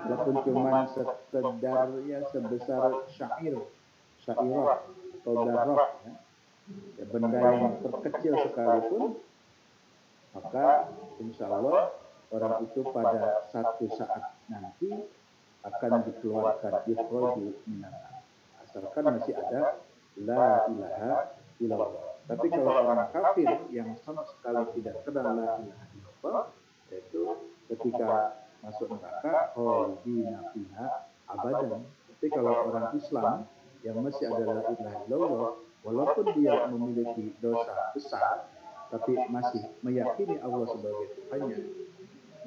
walaupun cuma sekedar ya sebesar syairah atau darah ya, benda yang terkecil sekalipun, maka insya Allah orang itu pada satu saat nanti akan dikeluarkan yukhraju minan nar, asalkan masih ada la ilaha illallah. Tapi kalau orang kafir yang sama sekali tidak kenal la ilaha illallah, yaitu ketika masuk neraka khalidina fiha abadan. Tapi kalau orang Islam yang masih ada la ilaha illallah, walaupun dia memiliki dosa besar, tapi masih meyakini Allah sebagai Tuhannya,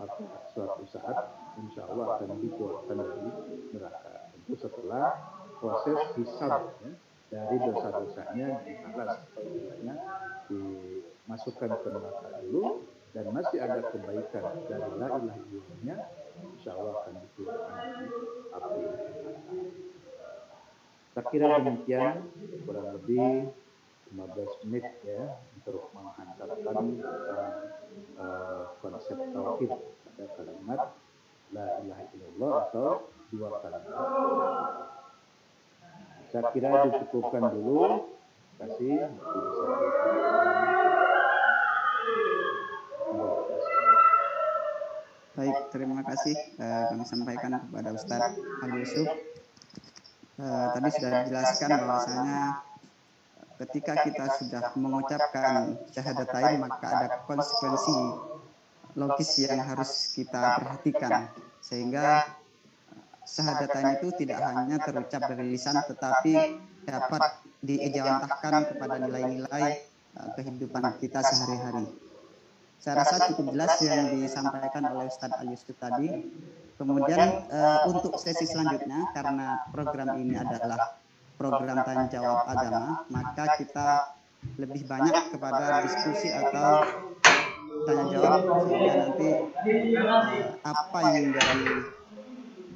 maka suatu saat insya Allah akan dikeluarkan dari neraka. Tentu setelah proses hisab ya, dari dosa-dosanya dibalas atau istilahnya dimasukkan ke neraka dulu, dan masih ada kebaikan dari la ilaha illallahnya, insya Allah akan dikeluarkan dari api neraka. Saya kira demikian, kurang lebih 15 menit ya untuk menghantarkan tentang konsep tauhid pada kalimat la ilaha illallah atau dua kalimat. Saya kira dicukupkan dulu. Terima kasih. Baik, terima kasih kami sampaikan kepada Ustadz Ali Yusuf. Tadi sudah dijelaskan bahwasanya ketika kita sudah mengucapkan syahadatain, maka ada konsekuensi logis yang harus kita perhatikan, sehingga syahadatain itu tidak hanya terucap dari lisan, tetapi dapat diejawantahkan kepada nilai-nilai kehidupan kita sehari-hari. Saya rasa cukup jelas yang disampaikan oleh Ustadz Ali Yusuf tadi. Kemudian untuk sesi selanjutnya, karena program ini adalah program tanya jawab agama, maka kita lebih banyak kepada diskusi atau tanya jawab, sehingga nanti apa yang menjadi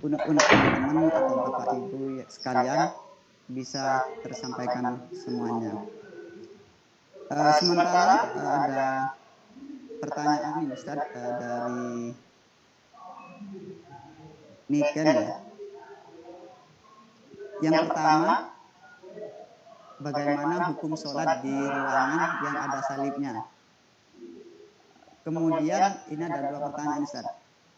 unek-unek teman-teman atau bapak ibu sekalian bisa tersampaikan semuanya. Sementara ada pertanyaan ini Ustaz dari Niken ya. Yang pertama, bagaimana hukum sholat di ruangan yang ada salibnya? Kemudian ini ada dua pertanyaan Ustaz.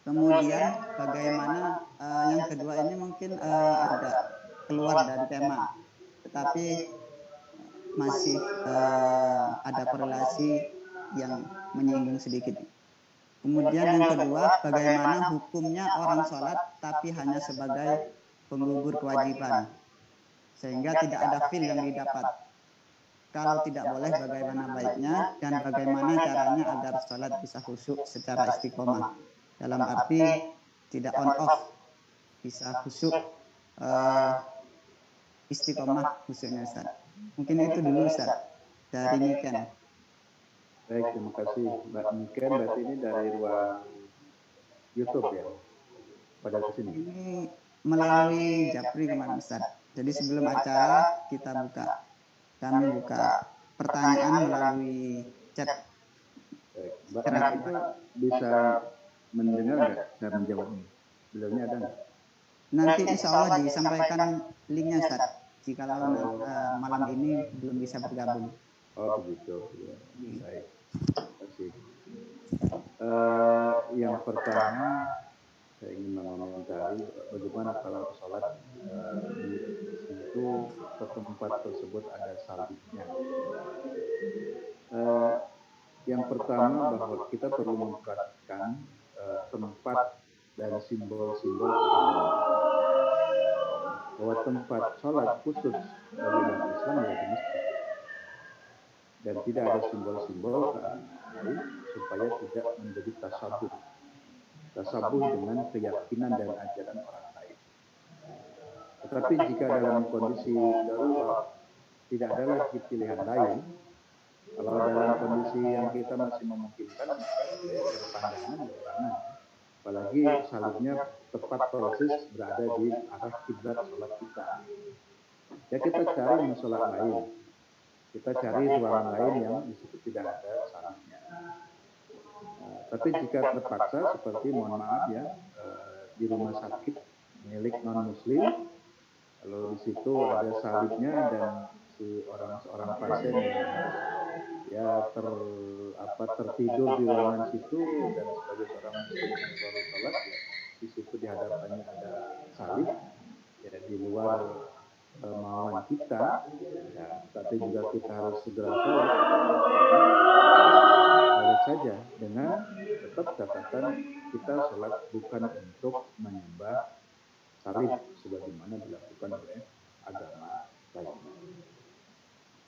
Kemudian bagaimana yang kedua ini mungkin agak keluar dari tema, tetapi masih ada korelasi yang menyinggung sedikit. Kemudian yang kedua, bagaimana hukumnya orang sholat tapi hanya sebagai penggugur kewajiban, sehingga tidak ada fil yang didapat. Kalau tidak boleh, bagaimana baiknya dan bagaimana caranya agar sholat bisa khusyuk secara istiqomah. Dalam arti tidak on off, bisa khusyuk istiqomah khusyuknya Ustaz. Mungkin itu dulu Ustaz dari Niken. Baik, terima kasih Mbak Niken. Berarti ini dari ruang YouTube ya? Pada kesini? Ini melalui Japri kemarin Ustaz. Jadi sebelum acara kami buka pertanyaan melalui chat. Baik. Mbak Niken itu bisa mendengar nggak saya menjawab ini? Beliaunya ada nggak? Nanti insya Allah disampaikan linknya Ustaz. Jika malam ini belum bisa bergabung. Oh begitu, ya. Baik. Terima kasih. Yang pertama saya ingin mengomentari bagaimana kalau sholat di situ ke tempat tersebut ada salibnya. Yang pertama bahwa kita perlu memperhatikan tempat dan simbol-simbol bahwa tempat sholat khusus bagi umat Islam ya di masjid, dan tidak ada simbol-simbol lain supaya tidak menjadi tasabuh dengan keyakinan dan ajaran orang lain. Tetapi jika dalam kondisi darurat tidak ada lagi pilihan lain, kalau dalam kondisi yang kita masih memungkinkan, maka berpandangan di kanan. Apalagi salibnya tepat persis berada di arah kiblat sholat kita. Ya kita cari musola lain, kita cari ruangan lain yang di situ tidak ada salibnya. Tapi jika terpaksa, seperti mohon maaf ya, di rumah sakit milik non Muslim, kalau di situ ada salibnya dan seorang pasien yang tertidur di ruangan situ dan sebagai seorang muslim yang selalu sholat ya, di situ di hadapannya ada salib ya, di luar kemauan kita ya, tapi juga kita harus segera sholat boleh saja dengan tetap catatan kita sholat bukan untuk menyembah salib sebagaimana dilakukan oleh agama lainnya.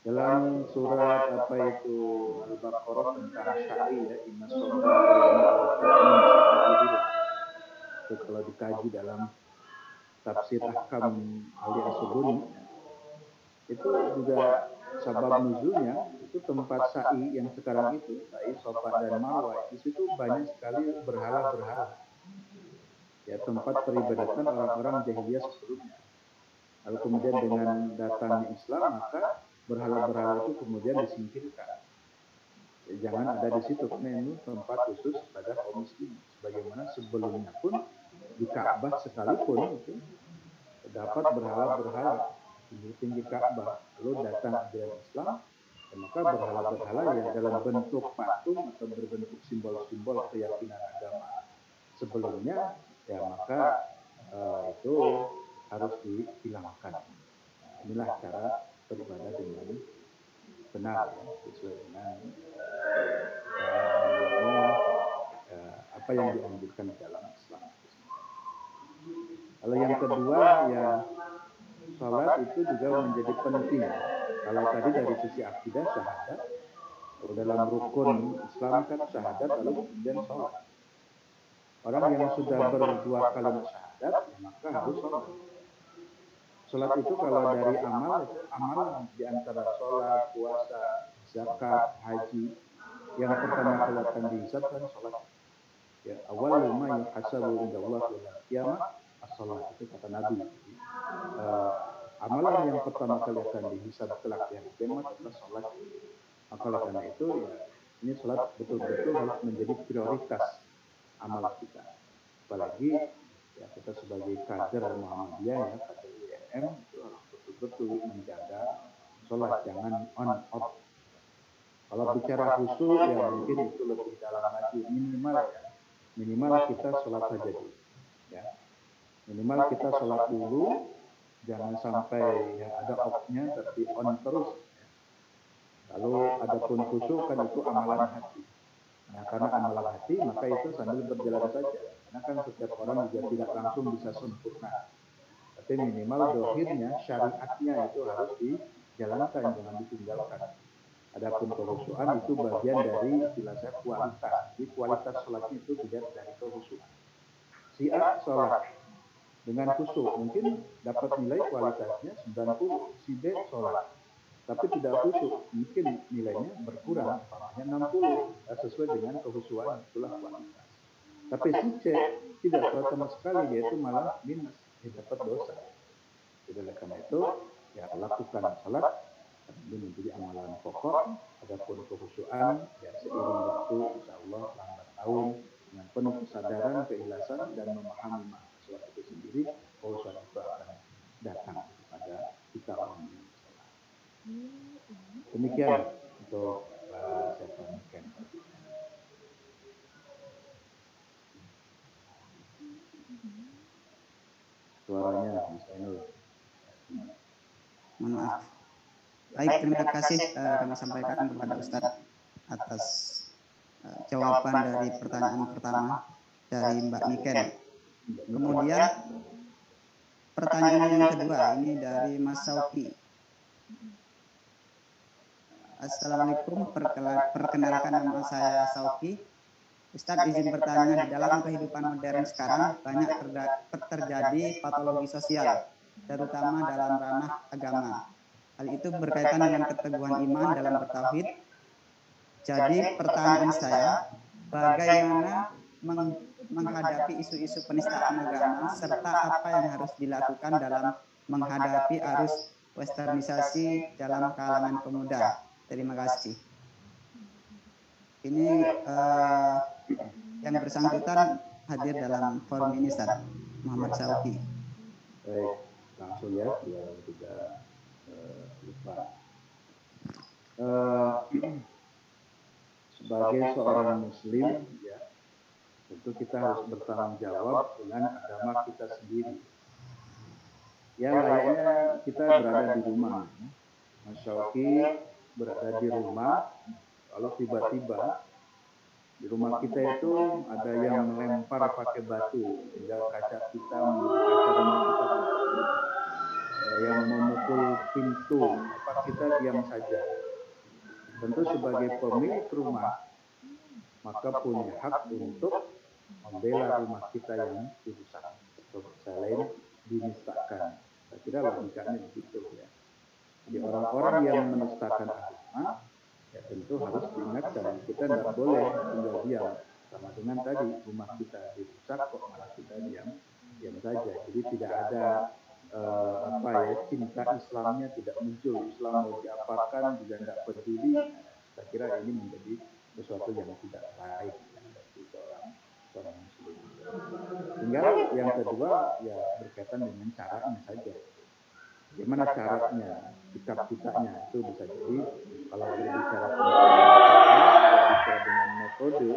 Dalam surat apa itu Al-Baqarah tentang syari ya, inna sholat itu kalau dikaji dalam tafsir ahkam Ali As-Subuni itu juga sabab nuzulnya itu tempat sa'i yang sekarang itu sa'i Safa dan Marwah, di situ banyak sekali berhala-berhala ya, tempat peribadatan orang-orang jahiliyah sebelumnya. Lalu kemudian dengan datangnya Islam maka berhala-berhala itu kemudian disingkirkan. Ya, jangan ada di situ karena ini tempat khusus pada kaum muslim. Sebagaimana sebelumnya pun di Ka'bah sekalipun itu terdapat berhala-berhala di tinggi Ka'bah. Lalu datang ajaran Islam, dan maka berhala-berhala yang dalam bentuk patung atau berbentuk simbol-simbol keyakinan agama sebelumnya, ya maka itu harus dihilangkan. Inilah cara beribadah dengan benar ya, sesuai dengan apa yang dianjurkan dalam Islam. Kalau yang kedua ya, sholat itu juga menjadi penting. Kalau tadi dari sisi akidah syahadat, kalau dalam rukun Islam kan syahadat lalu kemudian sholat. Orang yang sudah berdua kalimat syahadat maka harus sholat. Sholat itu kalau dari amal di antara sholat, puasa, zakat, haji, yang pertama kali akan dihisab kan sholat. Ya, awal lima yuhasabu inda Allah yaumil qiyamah as-sholat, itu kata Nabi. Amalan yang pertama kali akan dihisab kelak yang kiamat adalah sholat. Maka karena itu ya, ini sholat betul-betul harus menjadi prioritas amal kita. Apalagi ya kita sebagai kader Muhammadiyah ya, kader IMM itu harus betul-betul menjaga sholat, jangan on off. Kalau bicara khusyuk ya mungkin itu lebih dalam lagi, minimal ya minimal kita sholat saja dulu. Ya. Minimal kita sholat dulu, jangan sampai ya ada off-nya tapi on terus. Lalu adapun khusyuk kan itu amalan hati. Nah, karena amalan hati maka itu sambil berjalan saja. Karena kan setiap orang juga tidak langsung bisa sempurna. Tapi minimal dohirnya, syariatnya itu harus dijalankan, jangan ditinggalkan. Adapun kehusuan itu bagian dari istilah saya kualitas. Jadi kualitas sholatnya itu tidak dari kehusuan. Si A sholat dengan khusyuk mungkin dapat nilai kualitasnya 90, si B sholat tapi tidak khusyuk, mungkin nilainya berkurang, hanya 60, sesuai dengan kehusuan, itulah kualitas. Tapi si C tidak sholat sama sekali, dia itu malah minus, dia dapat dosa. Jadi oleh karena itu, ya lakukan sholat, ini menjadi amalan pokok. Adapun kehusuan, ya seiring waktu, insya Allah lambat tahun, dengan penuh kesadaran, keikhlasan, dan memahami makna sholat itu sendiri, kehusuan itu akan datang pada kita orang yang sholat. Demikian untuk saya sampaikan. Suaranya Mas Ainul. Mohon maaf. Baik, terima kasih kami sampaikan kepada Ustadz atas jawaban dari pertanyaan pertama dari Mbak Niken. Kemudian pertanyaan yang kedua ini dari Mas Sauki. Assalamualaikum, perkenalkan nama saya Sauki. Ustadz izin bertanya, di dalam kehidupan modern sekarang banyak terjadi patologi sosial, terutama dalam ranah agama. Hal itu berkaitan dengan keteguhan iman dalam bertauhid. Jadi pertanyaan saya, bagaimana menghadapi isu-isu penistaan agama serta apa yang harus dilakukan dalam menghadapi arus westernisasi dalam kalangan pemuda? Terima kasih. Ini yang bersangkutan hadir dalam forum ini, Ustaz Muhammad Sauki. Baik, langsung ya, biar tidak lupa. Sebagai seorang Muslim, ya, tentu kita harus bertanggung jawab dengan agama kita sendiri. Ya, layaknya kita berada di rumah. Mas Syauki berada di rumah, lalu tiba-tiba di rumah kita itu ada yang melempar pakai batu hingga kaca kita menjadi kaca rumah kita pecah. Yang memukul pintu, apa kita diam saja. Tentu sebagai pemilik rumah maka punya hak untuk membela rumah kita yang dirusak, selain dinistakan. Saya kira logikanya begitu ya. Jadi orang-orang yang menistakan agama ya tentu harus diingatkan, kita tidak boleh tinggal diam. Sama dengan tadi rumah kita dirusak kok malah kita diam saja. Jadi tidak ada cinta Islamnya tidak muncul. Islam mau diapakan juga tidak peduli. Saya kira ini menjadi sesuatu yang tidak baik bagi seorang Muslim. Tinggal yang kedua ya berkaitan dengan caranya saja. Bagaimana caranya, sikap kitanya itu bisa jadi kalau berbicara dengan metode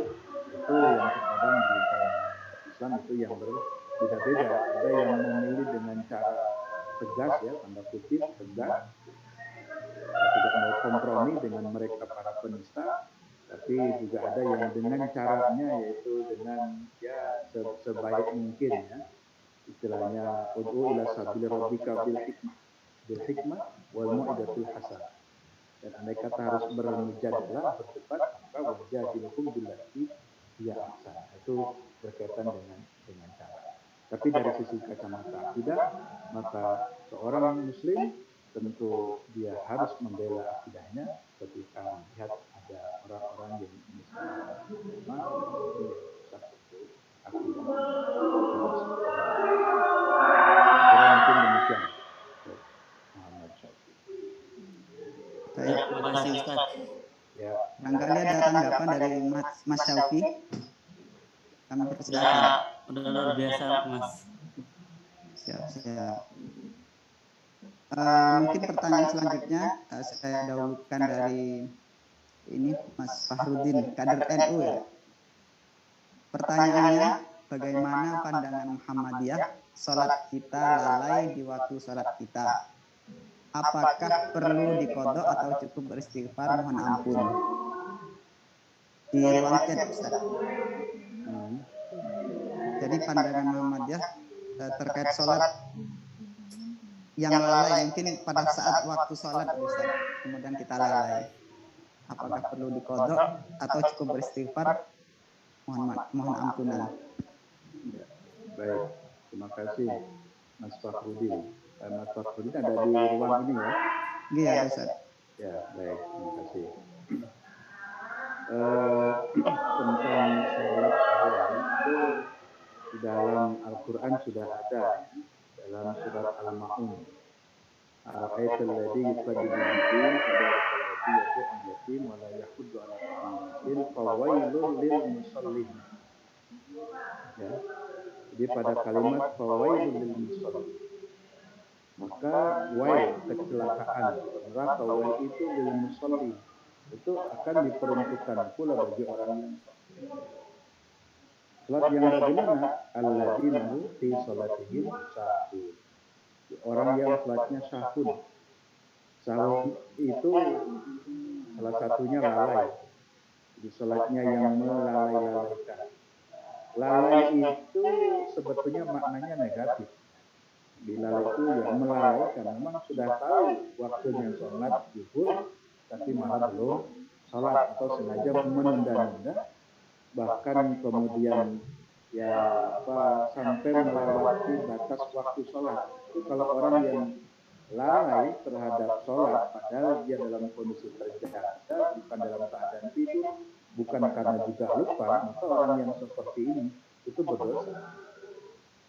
itu yang terkadang di Islam itu yang berbeda-beda. Ada yang memilih dengan cara tegas ya, tanda kutip tegas, tidak mau kompromi dengan mereka para penista, tapi juga ada yang dengan caranya yaitu dengan ya sebaik mungkin ya, istilahnya ud'u ila sabili rabbika bil hikmah wal mau'izatil hasanah. Dan andai kata harus bermujadalah, berdebat, maka wajadiluhum billati hiya ahsan. Itu berkaitan dengan cara. Tapi dari sisi kacamata akidah, maka seorang Muslim tentu dia harus membela akidahnya ketika melihat ada orang-orang yang menistakan agama, itu rusak itu akidah. Kira mungkin demikian. Muhammad Syauki. Ya, terima kasih Ustaz. Ya. Barangkali ada tanggapan dari Mas Syauki. Kami persilakan. Ya, udah luar biasa Mas. Siap. Mungkin pertanyaan selanjutnya saya dahulukan dari ini Mas Fahrudin, kader NU ya. Pertanyaannya, bagaimana pandangan Muhammadiyah sholat kita lalai di waktu sholat kita? Apakah perlu dikodok atau cukup beristighfar mohon ampun? Di ruang chat, Ustaz. Jadi pandangan Muhammadiyah terkait sholat yang lalai, mungkin pada saat waktu sholat, Ustaz, kemudian kita lalai. Apakah perlu dikodok atau cukup beristighfar? Mohon ampunan. Ya, baik, terima kasih Mas Fakhrudin. Mas Fakhrudin ada di ruang ini ya? Iya, Ustaz. Ya, baik, terima kasih. Tentang sholat lalai itu di dalam Al-Quran sudah ada, dalam surat Al-Ma'un. Ara'aital ladzi yukadzdzibu bid-din fadzalika alladzi yad'u al-yatim wa la yahuddu 'ala ta'amil miskin fawailun lil musallin. Ya. Jadi pada kalimat fawailun lil musallin, maka wail, kecelakaan, neraka wail itu lil musallin, itu akan diperuntukkan pula bagi orang yang salat yang bagaimana? Alladzina fi salatihim sahun. Orang yang salatnya sahun. Sahun itu salah satunya lalai. Jadi salatnya yang melalai-lalaikan. Lalai itu sebetulnya maknanya negatif. Di lalai itu ya melalaikan. Memang sudah tahu waktunya sholat zuhur, tapi malah belum sholat atau sengaja menunda-nunda, bahkan kemudian sampai melewati batas waktu sholat. Itu kalau orang yang lalai terhadap sholat, padahal dia dalam kondisi terjaga, bukan dalam keadaan tidur, bukan karena juga lupa, maka orang yang seperti ini itu berdosa.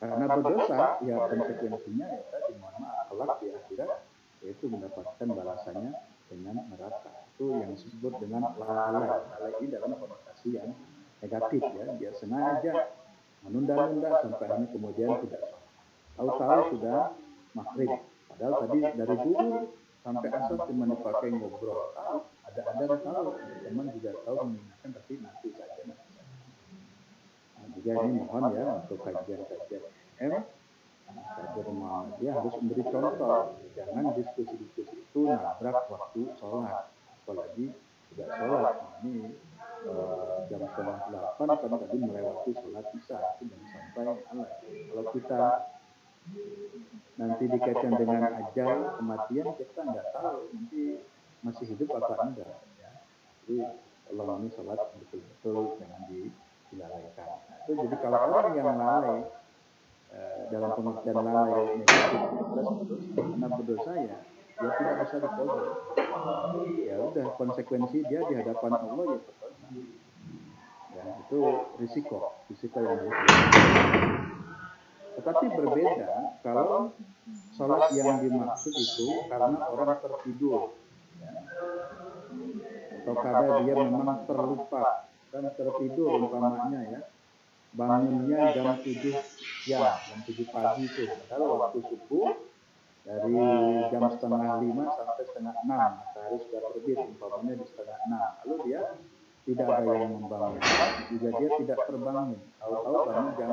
Karena berdosa, ya konsekuensinya ya tadi, mohon maaf, kelak di akhirat, yaitu mendapatkan balasannya dengan neraka. Itu yang disebut dengan lalai. Lalai ini dalam konotasi yang negatif ya. Dia sengaja menunda-nunda sampai akhirnya kemudian tidak sholat. Tahu-tahu sudah maghrib. Padahal tadi dari dulu sampai asar cuma dipakai ngobrol. Tahu, ada tahu, teman juga tahu mengingatkan, tapi nanti saja. Nah, juga ini mohon ya untuk kajian-kajian kajian Muhammadiyah harus memberi contoh. Jangan diskusi-diskusi itu nabrak waktu sholat. Apalagi tidak sholat. Ini jam 7:30 kan tadi melewati sholat isya, itu jangan sampai lalai. Kalau kita nanti dikaitkan dengan ajal kematian, kita nggak tahu nanti masih hidup apa enggak ya. Jadi Allah ini sholat betul-betul jangan dilalaikan. Nah, itu jadi kalau orang yang lalai dalam pengertian lalai negatif karena berdosa ya tidak bisa dikodok. Ya udah, konsekuensi dia di hadapan Allah ya berdosa. Ya itu risiko yang harus dilakukan. Tetapi berbeda kalau sholat yang dimaksud itu karena orang tertidur, ya. Atau karena dia memang terlupa dan tertidur umpamanya ya, bangunnya jam 7 pagi itu, padahal waktu subuh dari jam 4:30 sampai 5:30 matahari sudah terbit umpamanya di 5:30, lalu dia tidak ada yang membangun, juga dia tidak terbangun, tahu-tahu bangun jam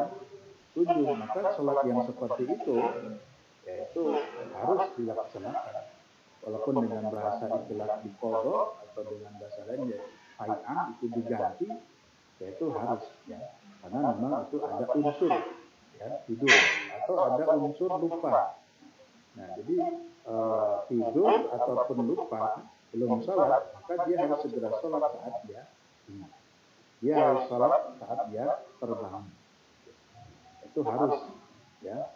7, maka sholat yang seperti itu yaitu harus dilaksanakan, walaupun dengan bahasa istilah diqadha atau dengan bahasa lain ya fai'ah itu diganti, yaitu harus ya, karena memang itu ada unsur ya tidur atau ada unsur lupa. Nah jadi tidur ataupun lupa belum sholat, maka dia harus segera sholat saat dia ingat. Dia harus sholat saat dia terbangun. Itu harus ya,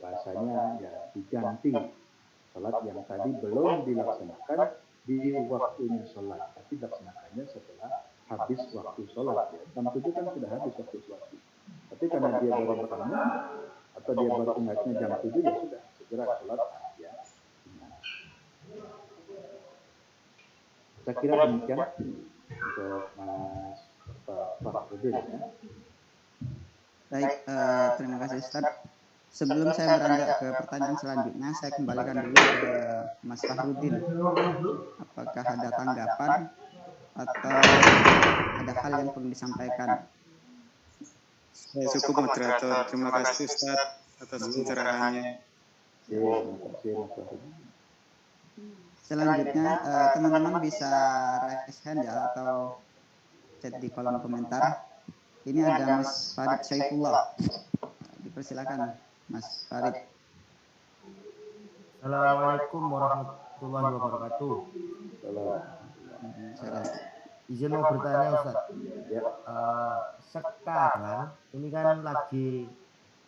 bahasanya ya diganti sholat yang tadi belum dilaksanakan di waktunya sholat, tapi dilaksanakannya setelah habis waktu sholat ya. Jam 7 kan sudah habis waktu sholat, tapi karena dia baru bangun atau dia baru ingatnya jam 7 ya sudah segera sholat saat dia ingat. Saya kira demikian untuk Mas Fakhrudin ya. Baik, terima kasih Ustaz. Sebelum saya beranjak ke pertanyaan selanjutnya, saya kembalikan dulu ke Mas Fakhrudin. Apakah ada tanggapan atau ada hal yang perlu disampaikan? Cukup moderator. Terima kasih Ustaz atas pencerahannya. Terima kasih Mas Farid. Selanjutnya teman-teman bisa raise hand ya atau chat di kolom komentar. Ini ada Mas Farid Saifullah. Dipersilakan Mas Farid. Assalamualaikum warahmatullahi wabarakatuh. Izin mau bertanya Ustaz. Ya. Sekarang ini kan lagi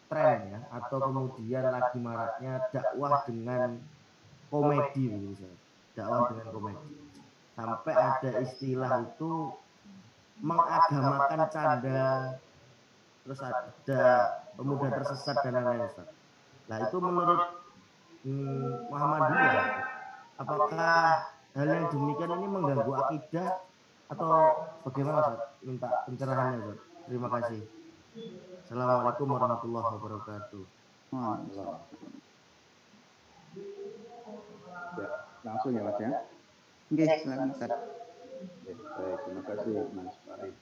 tren ya, atau kemudian lagi maraknya dakwah dengan komedi begitu, dakwah dengan komedi. Sampai ada istilah itu mengagamakan canda, terus ada pemuda tersesat dan lain-lain Ustaz. Nah itu menurut Muhammadiyah, apakah hal yang demikian ini mengganggu akidah atau bagaimana Ustaz? Minta pencerahannya Ustaz. Terima kasih. Assalamualaikum warahmatullahi wabarakatuh. Ya, langsung ya Mas ya. Oke, silakan Ustaz. Ya, baik, terima kasih Mas Farid.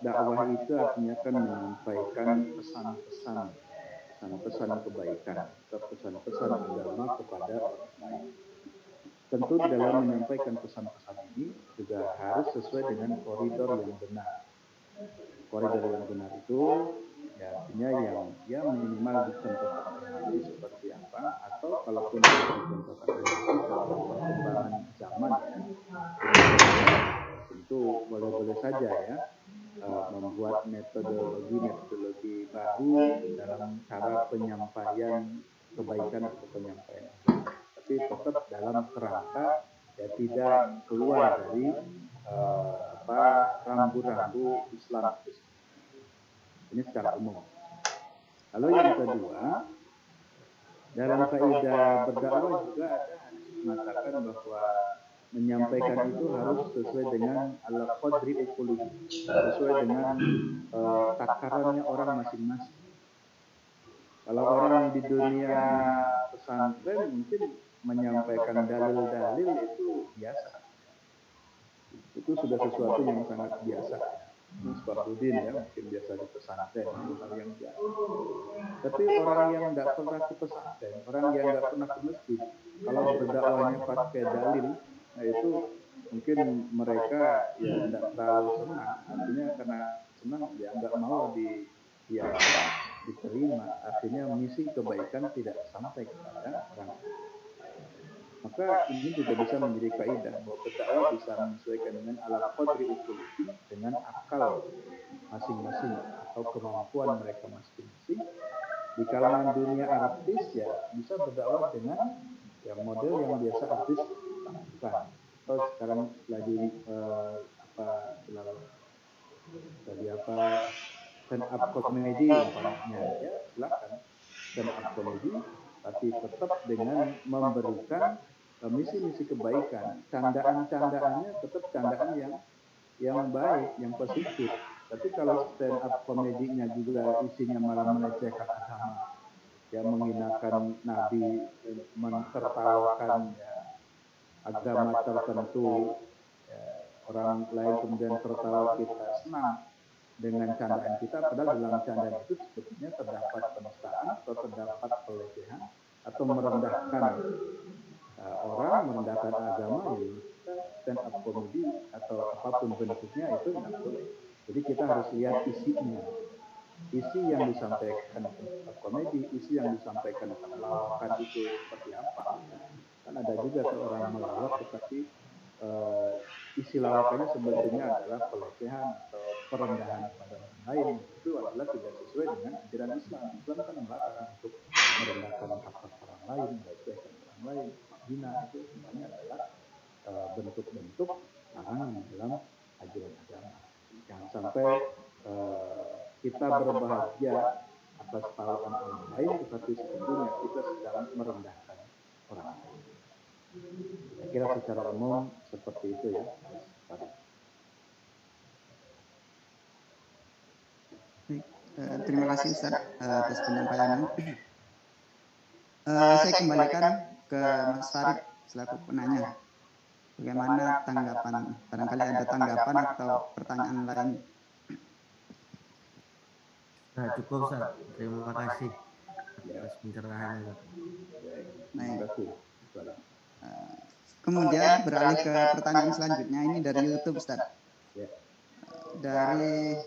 Dakwah itu artinya kan menyampaikan pesan-pesan kebaikan atau pesan-pesan agama kepada orang lain. Tentu dalam menyampaikan pesan-pesan ini juga harus sesuai dengan koridor yang benar. Koridor yang benar itu ya artinya yang minimal dicontohkan Nabi seperti apa, atau kalaupun dicontohkan Nabi dalam perkembangan zaman ya, tentu boleh-boleh saja ya membuat metodologi baru dalam cara penyampaian kebaikan atau penyampaian agama. Tapi tetap dalam kerangka ya tidak keluar dari rambu-rambu Islam. Ini secara umum. Lalu yang kedua, dalam kaidah berdakwah juga ada hadis mengatakan bahwa menyampaikan itu harus sesuai dengan al-qadri ukuluh, sesuai dengan takarannya orang masing-masing. Kalau orang di dunia pesantren mungkin menyampaikan dalil-dalil itu biasa. Itu sudah sesuatu yang sangat biasa. Musbahudin ya, mungkin biasa di pesantren, itu hal yang biasa. Tapi orang yang tidak pernah ke pesantren, orang yang tidak pernah ke masjid, kalau berdakwahnya pakai dalil, nah itu mungkin mereka ya tidak terlalu senang. Artinya karena senang ya nggak mau diterima. Artinya misi kebaikan tidak sampai kepada orang. Maka ini juga bisa menjadi kaidah bahwa berdakwah bisa menyesuaikan dengan ala qadri ukuluh, dengan akal masing-masing atau kemampuan mereka masing-masing. Di kalangan dunia artis ya bisa berdakwah dengan yang model yang biasa artis lakukan. Atau sekarang lagi stand up comedy umpamanya ya silakan stand up comedy, tapi tetap dengan memberikan misi-misi kebaikan. Candaan-candaannya tetap candaan yang baik, yang positif. Tapi kalau stand up komedinya juga isinya malah melecehkan agama, yang menghinakan Nabi, mentertawakan ya, agama tertentu, ya, orang lain kemudian tertawa, kita senang dengan candaan kita, padahal dalam candaan itu sebetulnya terdapat penistaan atau terdapat pelecehan atau merendahkan orang, merendahkan agama. Ya kita stand up comedy atau apapun bentuknya itu tidak boleh. Jadi kita harus lihat isinya, isi yang disampaikan tentang komedi, isi yang disampaikan tentang lawakan itu seperti apa. Kan ada juga orang melawak tetapi isi lawakannya sebetulnya adalah pelecehan atau perendahan pada orang lain. Itu adalah tidak sesuai dengan ajaran Islam. Islam kan melarang untuk merendahkan hak orang lain, melecehkan orang lain, menghina, itu semuanya adalah bentuk-bentuk larangan dalam ajaran agama. Jangan sampai kita berbahagia atas tawaran orang lain, tetapi sebetulnya kita sedang merendahkan orang lain. Saya kira secara umum seperti itu ya, Mas Farid. Terima kasih Ustaz atas penyampaiannya. Saya kembalikan ke Mas Farid selaku penanya. Bagaimana tanggapan? Barangkali ada tanggapan atau pertanyaan lain? Nah, cukup Ustaz. Terima kasih atas pencerahannya. Terima kasih. Kemudian beralih ke pertanyaan selanjutnya, ini dari YouTube Ustaz. Dari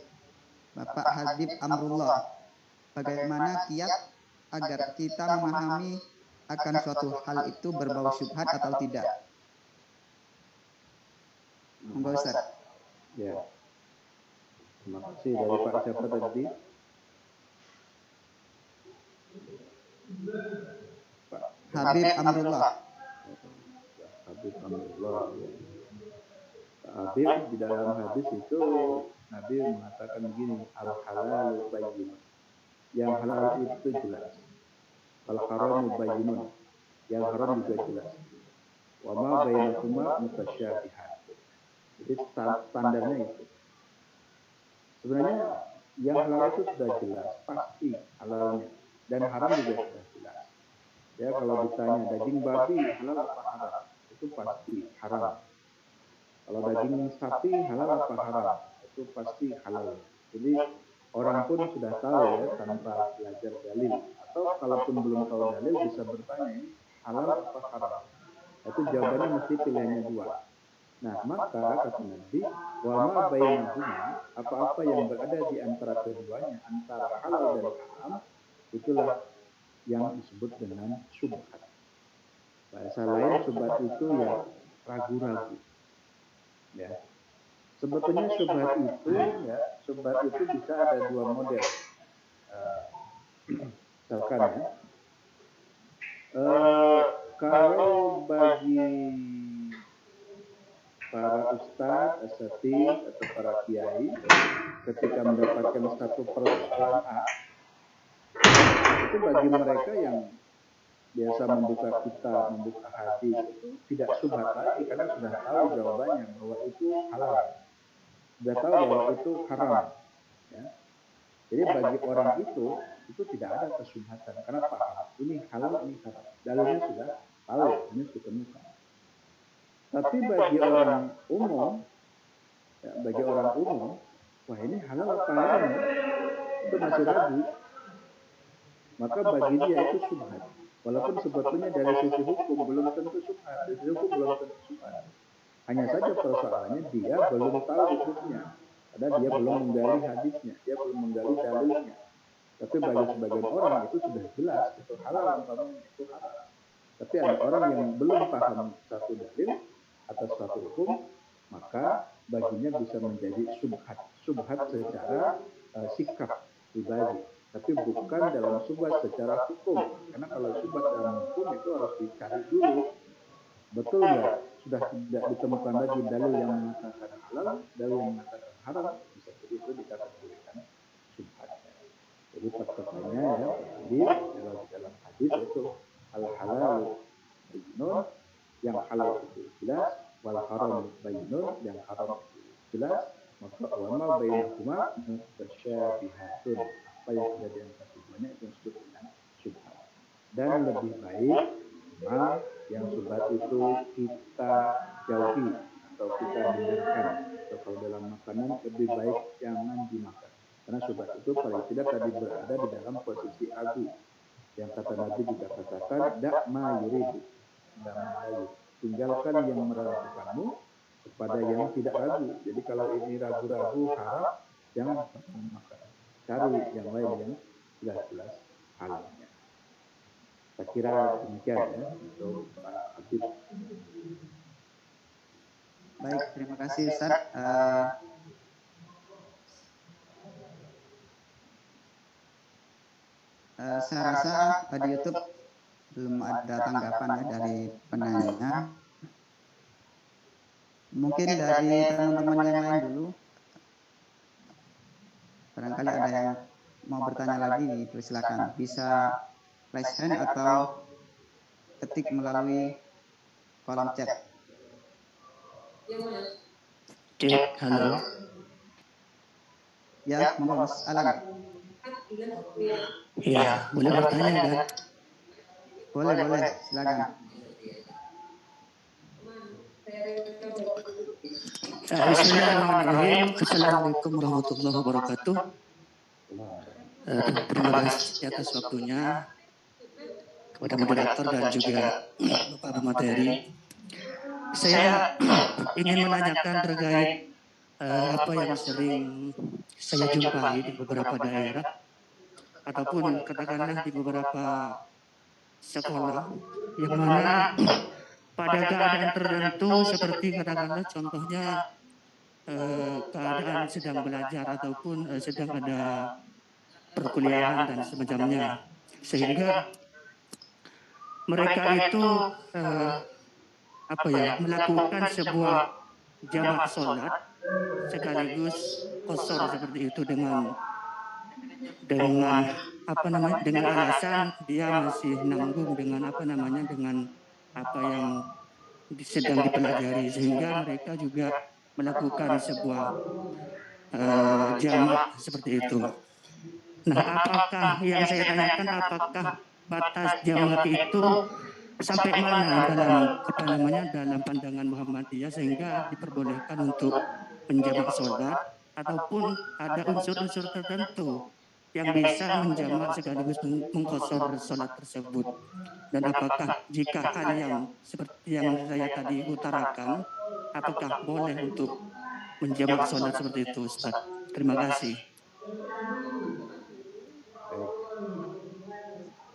Bapak Habib Amrullah. Bagaimana kiat agar kita memahami akan suatu hal itu berbau syubhat atau tidak? Monggo Ustaz. Ya. Terima kasih. Dari Pak siapa tadi? Pak Habib Amrullah. Habib Amrullah. Ya. Habib di dalam hadis itu Nabi mengatakan begini, al-halal bayyin. Yang halal itu jelas. Al-haram bayyinun. Yang haram juga jelas. Wa ma bainahuma mutasyabihat. Jadi standarnya itu. Sebenarnya yang halal itu sudah jelas, pasti halalnya. Dan haram juga sudah jelas. Ya, kalau ditanya daging babi halal apa haram? Itu pasti haram. Kalau daging sapi halal apa haram? Itu pasti halal. Jadi orang pun sudah tahu ya tanpa belajar dalil. Atau kalaupun belum tahu dalil bisa bertanya halal apa haram. Itu jawabannya mesti pilihannya dua. Nah, maka kata Nabi, wa ma bainahuma, apa-apa yang berada di antara keduanya, antara halal dan haram, itulah yang disebut dengan syubhat. Bahasa lain syubhat itu ya ragu-ragu. Ya. Sebetulnya syubhat itu bisa ada dua model. Misalkan ya, kalau bagi para ustadz, asatidz atau para kiai ketika mendapatkan satu persoalan A, itu bagi mereka yang biasa membuka kitab, membuka hadis itu tidak syubhat lagi karena sudah tahu jawabannya bahwa itu halal, sudah tahu bahwa itu haram. Ya. Jadi bagi orang itu tidak ada kesyubhatan karena paham ini halal, ini haram. Dalilnya sudah tahu, ini ditemukan. Tapi bagi orang umum, wah ini halal apa haram ya? Itu masih ragu. Maka bagi dia itu syubhat. Walaupun sebetulnya dari sisi hukum belum tentu syubhat, dari sisi hukum belum tentu syubhat. Hanya saja persoalannya dia belum tahu hukumnya. Padahal dia belum menggali hadisnya, dia belum menggali dalilnya. Tapi bagi sebagian orang itu sudah jelas, itu halal, umpamanya itu halal. Tapi ada orang yang belum paham satu dalil atas suatu hukum, maka baginya bisa menjadi syubhat. Syubhat secara sikap pribadi, tapi bukan dalam syubhat secara hukum. Karena kalau syubhat dalam hukum itu harus dicari dulu. Betul nggak? Sudah tidak ditemukan lagi dalil yang mengatakan halal, dalil yang mengatakan haram, bisa jadi itu dikategorikan syubhat. Jadi pertanyaannya ya, tadi dalam hadis itu al-halal bayyinun, yang halal itu jelas, wal haram bayyinun, yang haram itu jelas, maka ulama bainahuma mutasyabihatun, apa yang ada di antara keduanya itu disebut dengan syubhat. Dan lebih baik yang syubhat itu kita jauhi atau kita hindarkan. Atau kalau dalam makanan lebih baik jangan dimakan. Karena syubhat itu paling tidak tadi berada di dalam posisi agu. Yang kata Nabi juga katakan, dak ma yuridu, tinggalkan yang meragukanmu kepada yang tidak ragu. Jadi kalau ini ragu-ragu haram, jangan makan. Cari yang lain yang jelas-jelas halalnya. Saya kira demikian ya untuk Pak Habib. Baik, terima kasih Ustaz. Saya rasa di YouTube belum ada tanggapan ya dari penanya. Mungkin dari teman-teman yang lain dulu. Barangkali ada yang mau bertanya lagi, silakan. Bisa raise hand atau ketik melalui kolom chat. Cek, halo. Ya, monggo Mas Alan. Ya, boleh bertanya kan? Boleh, silakan. Bismillahirrahmanirrahim. Assalamualaikum warahmatullahi wabarakatuh. Terima kasih atas waktunya kepada moderator dan juga Bapak pemateri. Saya ingin menanyakan terkait apa yang sering saya jumpai di beberapa daerah ataupun katakanlah di beberapa sekolah yang mana pada keadaan tertentu seperti katakanlah contohnya keadaan sedang belajar ataupun sedang ada perkuliahan dan semacamnya, sehingga mereka itu melakukan sebuah jamak sholat sekaligus qashar seperti itu dengan dengan alasan dia masih nanggung dengan dengan apa yang sedang dipelajari, sehingga mereka juga melakukan sebuah jamak seperti itu. Nah, apakah yang saya tanyakan, apakah batas jamak itu sampai mana dalam pandangan Muhammadiyah sehingga diperbolehkan untuk menjamak sholat, ataupun ada unsur-unsur tertentu yang bisa menjamak sekaligus mengqashar sholat tersebut, dan apakah jika hal yang seperti yang saya tadi utarakan, apakah boleh untuk menjamak sholat seperti itu, Ustaz? Terima kasih.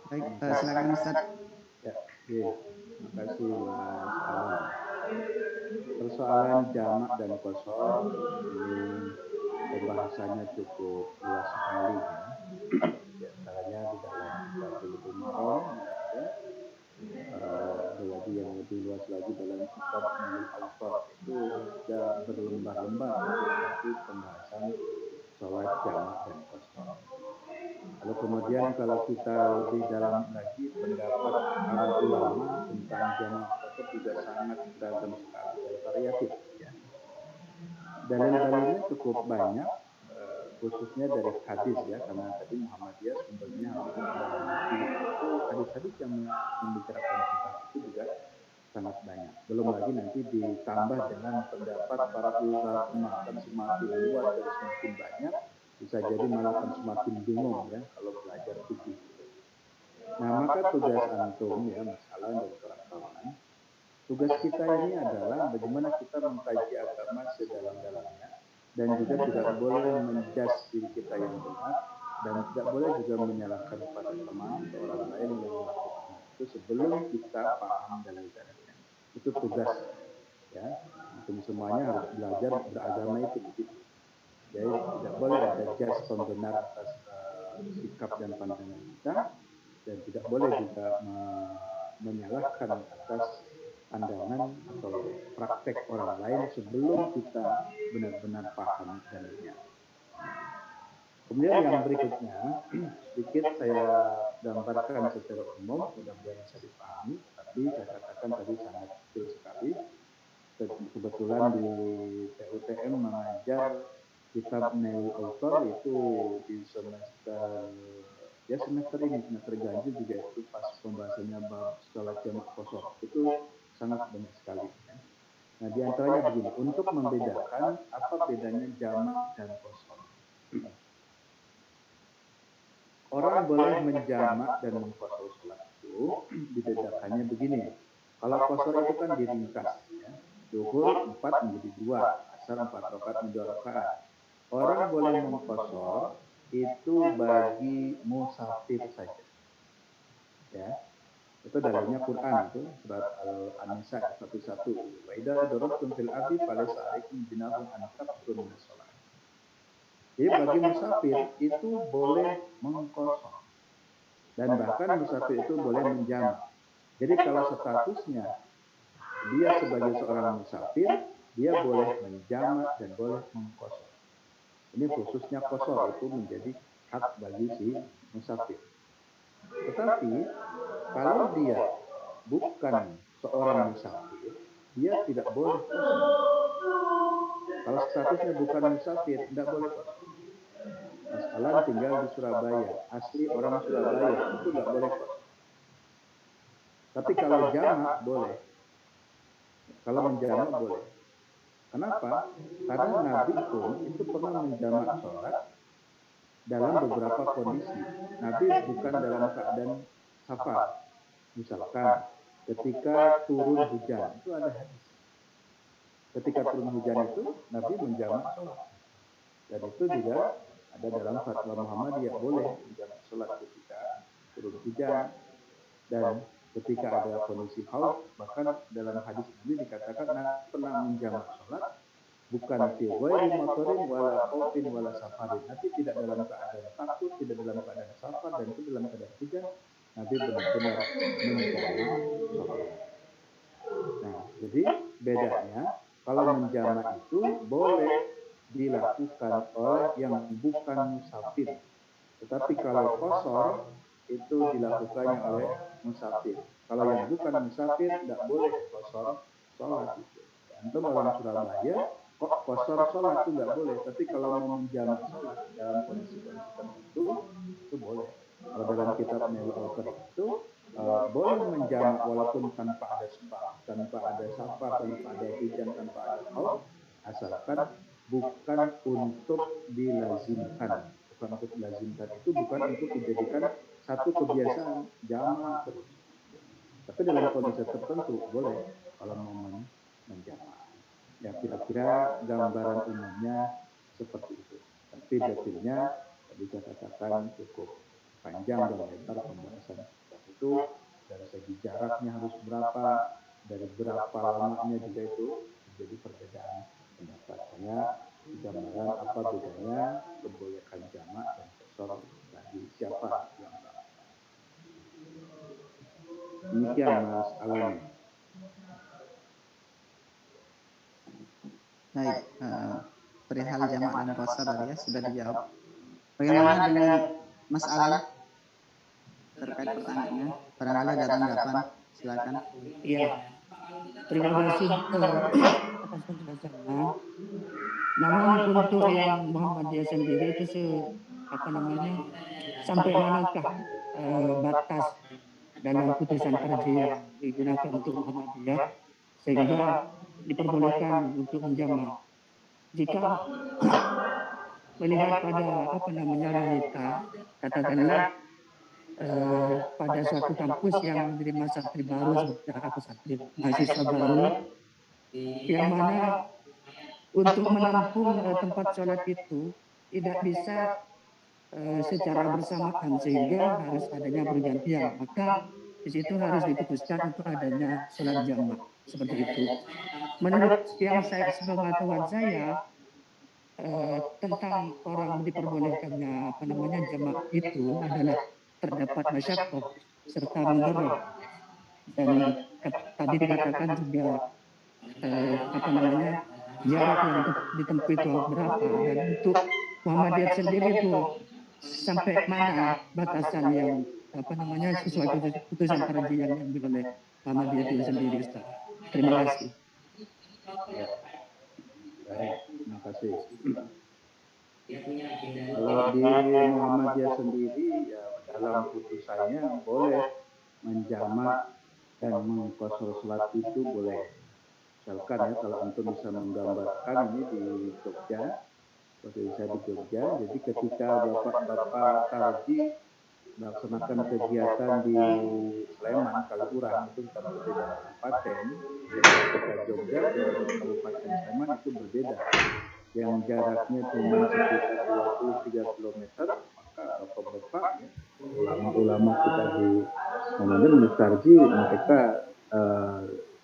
Baik, silakan Ustaz. Ya, terima kasih Mas Alan. Persoalan jamak dan qashar ini pembahasannya cukup luas sekali ya. Di antaranya di dalam Bulughul Maram lagi yang lebih luas lagi dalam kitab Nailul Awtar, itu sudah berlembar-lembar tentang pembahasan sholat jamak dan qashar. Lalu kemudian kalau kita lebih dalam lagi, pendapat para ulama tentang jamak qashar juga sangat beragam sekali dan variatif ya. Dalil-dalilnya cukup banyak, khususnya dari hadis ya, karena tadi Muhammadiyah sumbernya hadis-hadis yang membicarakan tentang itu juga sangat banyak. Belum lagi nanti ditambah dengan pendapat para ulama, dan semakin luas dan semakin banyak, bisa jadi malah akan semakin bingung ya kalau belajar fikih. Nah, maka tugas antum ya, Mas Alan dan kawan-kawan, tugas kita ini adalah bagaimana kita mengkaji agama sedalam-dalamnya, dan juga tidak boleh menjudge diri kita yang benar, dan tidak boleh juga menyalahkan pada teman atau orang lain yang melakukan itu sebelum kita paham dalil-dalilnya. Itu tugas ya, antum semuanya harus belajar beragama itu begitu. Jadi tidak boleh ada judge pembenar atas sikap dan pandangan kita, dan tidak boleh juga menyalahkan atas pandangan atau praktek orang lain sebelum kita benar-benar paham dalilnya. Kemudian yang berikutnya, sedikit saya gambarkan secara umum, mudah-mudahan bisa dipahami, tapi saya katakan tadi sangat kecil sekali. Kebetulan di PUTM mengajar kitab Nailul Awtar itu di semester ini, semester ganjil juga, itu pas pembahasannya bab sholat jamak qashar, itu sangat banyak sekali ya. Nah, di antaranya begini, untuk membedakan apa bedanya jamak dan qashar. Orang boleh menjamak dan mengqashar sholat itu dibedakannya begini. Kalau qashar itu kan diringkas ya. Zuhur 4 menjadi 2, asar 4 rakaat menjadi 2 rakaat. Orang boleh mengqashar itu bagi musafir saja. Ya. Itu dalilnya Quran itu surat An-Nisa 1:1. Wa idza darabtum fil ardi falaysa 'alaikum junahun an taqsuru min shalah. Jadi bagi musafir itu boleh mengqashar. Dan bahkan musafir itu boleh menjamak. Jadi kalau statusnya dia sebagai seorang musafir, dia boleh menjamak dan boleh mengqashar. Ini khususnya qashar itu menjadi hak bagi si musafir. Tetapi kalau dia bukan seorang musafir, dia tidak boleh qashar. Kalau statusnya bukan musafir, tidak boleh qashar. Mas Alan tinggal di Surabaya, asli orang Surabaya, itu tidak boleh qashar. Tapi kalau jamak boleh. Kalau menjamak boleh. Kenapa? Karena Nabi pun itu pernah menjamak sholat dalam beberapa kondisi. Nabi bukan dalam keadaan safar. Misalkan ketika turun hujan, itu ada hadis. Ketika turun hujan itu Nabi menjamak sholat. Dan itu juga ada dalam fatwa Muhammadiyah, boleh menjamak sholat ketika turun hujan dan ketika ada kondisi haus. Bahkan dalam hadis ini dikatakan Nabi pernah menjamak sholat bukan fi ghairi motorin wala khaufin wala safarin. Nabi tidak dalam keadaan takut, tidak dalam keadaan safar, dan itu dalam keadaan hujan. Nabi benar-benar menjamak sholat. Nah, jadi bedanya kalau menjamak itu boleh dilakukan oleh yang bukan musafir. Tetapi kalau qashar itu dilakukannya oleh musafir. Kalau yang bukan musafir tidak boleh qashar sholat itu. Antum orang Surabaya kok qashar sholat itu nggak boleh. Tapi kalau mau menjamak sholat dalam kondisi-kondisi tertentu itu boleh. Kalau dalam kitab Nailul Awtar itu boleh menjamak walaupun tanpa ada sebab, tanpa ada safar, tanpa ada hujan, tanpa ada haus, asalkan bukan untuk dilazimkan. Bukan untuk dilazimkan itu bukan untuk dijadikan satu kebiasaan jamak terus. Tapi dalam kondisi tertentu boleh kalau mau menjamak. Ya kira-kira gambaran umumnya seperti itu. Tapi detailnya tadi saya katakan cukup panjang dan lebar pembahasan itu. Dari segi jaraknya harus berapa, dari berapa lamanya juga itu jadi perbedaan pendapat. Hanya gambaran apa bedanya kebolehan jamak dan qashar bagi siapa yang tahu. Demikian Mas Alam. Baik, perihal jamak dan qashar tadi ya sudah dijawab. Bagaimana dengan Mas Alam terkait pertanyaannya? Barangkali ada tanggapan, silakan. Iya, terima kasih atas penjelasannya. Namun untuk yang Muhammadiyah sendiri itu sampai manakah batas dalam putusan tarjih yang digunakan untuk Muhammadiyah sehingga diperbolehkan untuk menjamak? Jika melihat pada realita, katakanlah pada suatu kampus yang menerima santri baru seperti aku santri mahasiswa baru, yang mana untuk menampung tempat sholat itu tidak bisa secara bersamaan sehingga harus adanya bergantian, maka di situ harus diputuskan untuk adanya sholat jamak seperti itu. Menurut yang sepengetahuan saya tentang orang diperbolehkannya jamak itu adalah terdapat masyaqqah serta mudarat, dan tadi dikatakan juga jarak yang ditempuh itu berapa, dan untuk Muhammadiyah sendiri itu sampai mana batasan yang sesuai putusan tarjih yang diambil oleh Muhammadiyah itu sendiri, Ustaz. Terima kasih. Ya. Baik, terima kasih. Kalau di Muhammadiyah sendiri ya dalam putusannya boleh menjamak dan mengqashar sholat itu boleh. Misalkan ya kalau antum bisa menggambarkan ini di Jogja, seperti saya di Jogja, jadi ketika bapak-bapak tarjih melaksanakan kegiatan di Sleman, Kaliurang, itu kita berbeda kabupaten. Ketika Jogja ke Kabupaten Sleman itu berbeda. Yang jaraknya cuma sekitar 23 km, maka bapak-bapak ya, ulama-ulama kita di Muhammadiyah tarjih mereka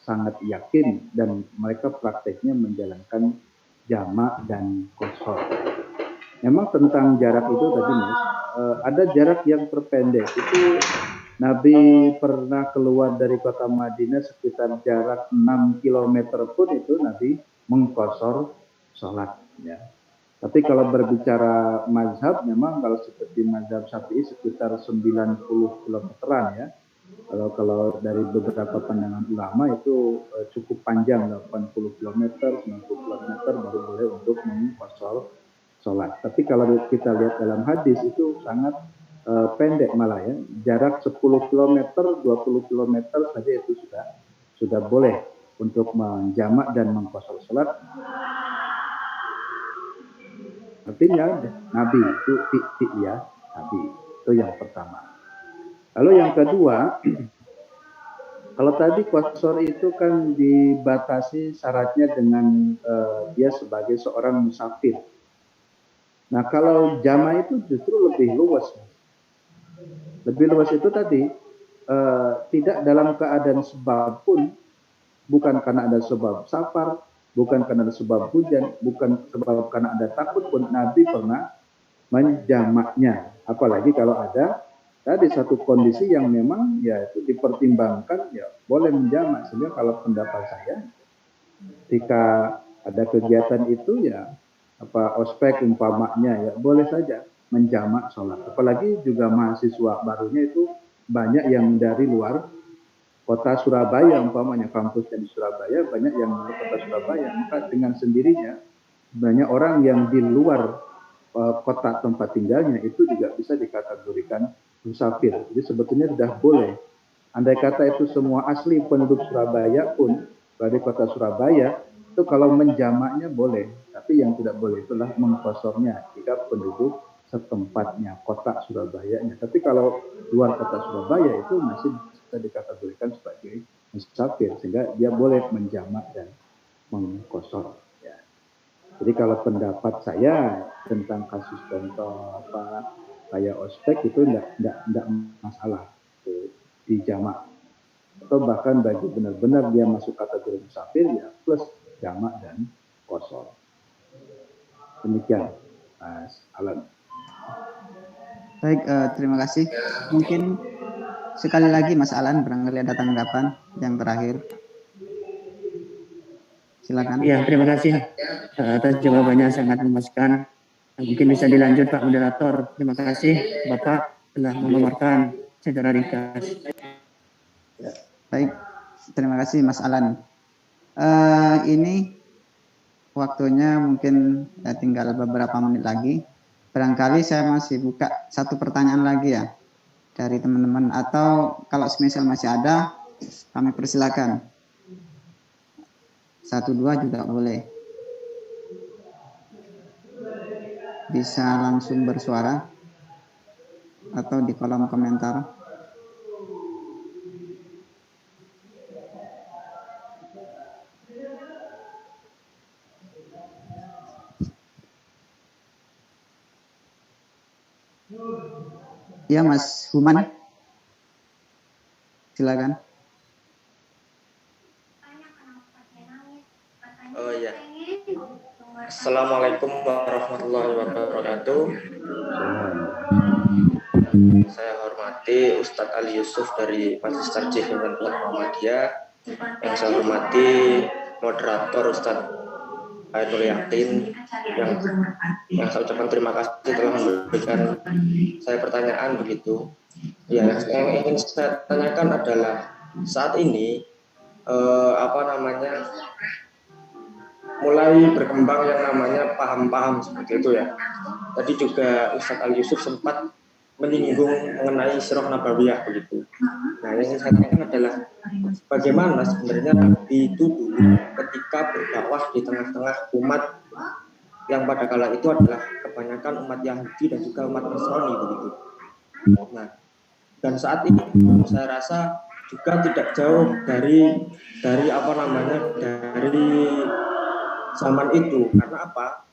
sangat yakin dan mereka prakteknya menjalankan jamak dan qashar. Memang tentang jarak itu tadi Mas, ada jarak yang terpendek. Itu Nabi pernah keluar dari kota Madinah sekitar jarak 6 km pun itu Nabi mengqashar sholat. Ya. Tapi kalau berbicara mazhab, memang kalau seperti mazhab Syafi'i sekitar 90 km-an ya. Kalau dari beberapa pandangan ulama itu cukup panjang, 80 km, 90 km baru boleh untuk mengqashar sholat. Tapi kalau kita lihat dalam hadis itu sangat pendek malah ya. Jarak 10 km, 20 km saja itu sudah boleh untuk menjamak dan mengqashar salat, artinya Nabi itu fi'liyah, Nabi itu yang pertama. Lalu yang kedua, kalau tadi qashar itu kan dibatasi syaratnya dengan dia sebagai seorang musafir. Nah, kalau jama' itu justru lebih luas. Lebih luas itu tadi tidak dalam keadaan sebab pun, bukan karena ada sebab safar, bukan karena ada sebab hujan, bukan sebab karena ada takut pun Nabi pernah menjamaknya. Apalagi kalau ada tadi satu kondisi yang memang ya itu dipertimbangkan, ya boleh menjamak. Sehingga kalau pendapat saya, ketika ada kegiatan itu ya ospek umpamanya ya boleh saja menjamak sholat. Apalagi juga mahasiswa barunya itu banyak yang dari luar kota Surabaya, umpamanya kampusnya di Surabaya, banyak yang dari kota Surabaya. Maka dengan sendirinya banyak orang yang di luar kota tempat tinggalnya itu juga bisa dikategorikan musafir. Jadi sebetulnya sudah boleh. Andai kata itu semua asli penduduk Surabaya pun dari kota Surabaya, itu kalau menjamaknya boleh. Tapi yang tidak boleh itulah mengqasharnya jika penduduk setempatnya, kota Surabayanya. Tapi kalau luar kota Surabaya itu masih bisa dikategorikan sebagai musafir, sehingga dia boleh menjamak dan mengqashar. Ya. Jadi kalau pendapat saya tentang kasus contoh kayak ospek itu enggak masalah di jamak. Atau bahkan bagi benar-benar dia masuk kategori musafir ya plus jamak dan qashar. Demikian, Mas Alan. Baik, terima kasih. Mungkin sekali lagi Mas Alan barangkali ada tanggapan yang terakhir. Silakan. Ya, terima kasih atas jawabannya, sangat memuaskan. Mungkin bisa dilanjut Pak Moderator. Terima kasih Bapak telah memaparkan secara ringkas. Baik, terima kasih Mas Alan. Ini waktunya mungkin tinggal beberapa menit lagi. Barangkali saya masih buka satu pertanyaan lagi ya dari teman-teman, atau kalau semisal masih ada kami persilakan. 1-2 juga boleh. Bisa langsung bersuara atau di kolom komentar. Ya, Mas Human, silakan. Oh ya, Assalamualaikum warahmatullahi wabarakatuh. Saya hormati Ustadz Ali Yusuf dari Majelis Tarjih Himpunan Muhammadiyah. Yang saya hormati moderator Ustadz Ainul Yakin, yang saya ucapkan terima kasih telah memberikan saya pertanyaan begitu. Ya, yang ingin saya tanyakan adalah saat ini mulai berkembang yang namanya paham-paham seperti itu ya. Tadi juga Ustadz Ali Yusuf sempat menyinggung mengenai Sirah Nabawiyah begitu. Nah, yang ingin saya tanyakan adalah bagaimana sebenarnya itu dulu ketika berdakwah di tengah-tengah umat yang pada kala itu adalah kebanyakan umat Yahudi dan juga umat Nasrani begitu. Nah, dan saat ini saya rasa juga tidak jauh dari zaman itu. Karena apa?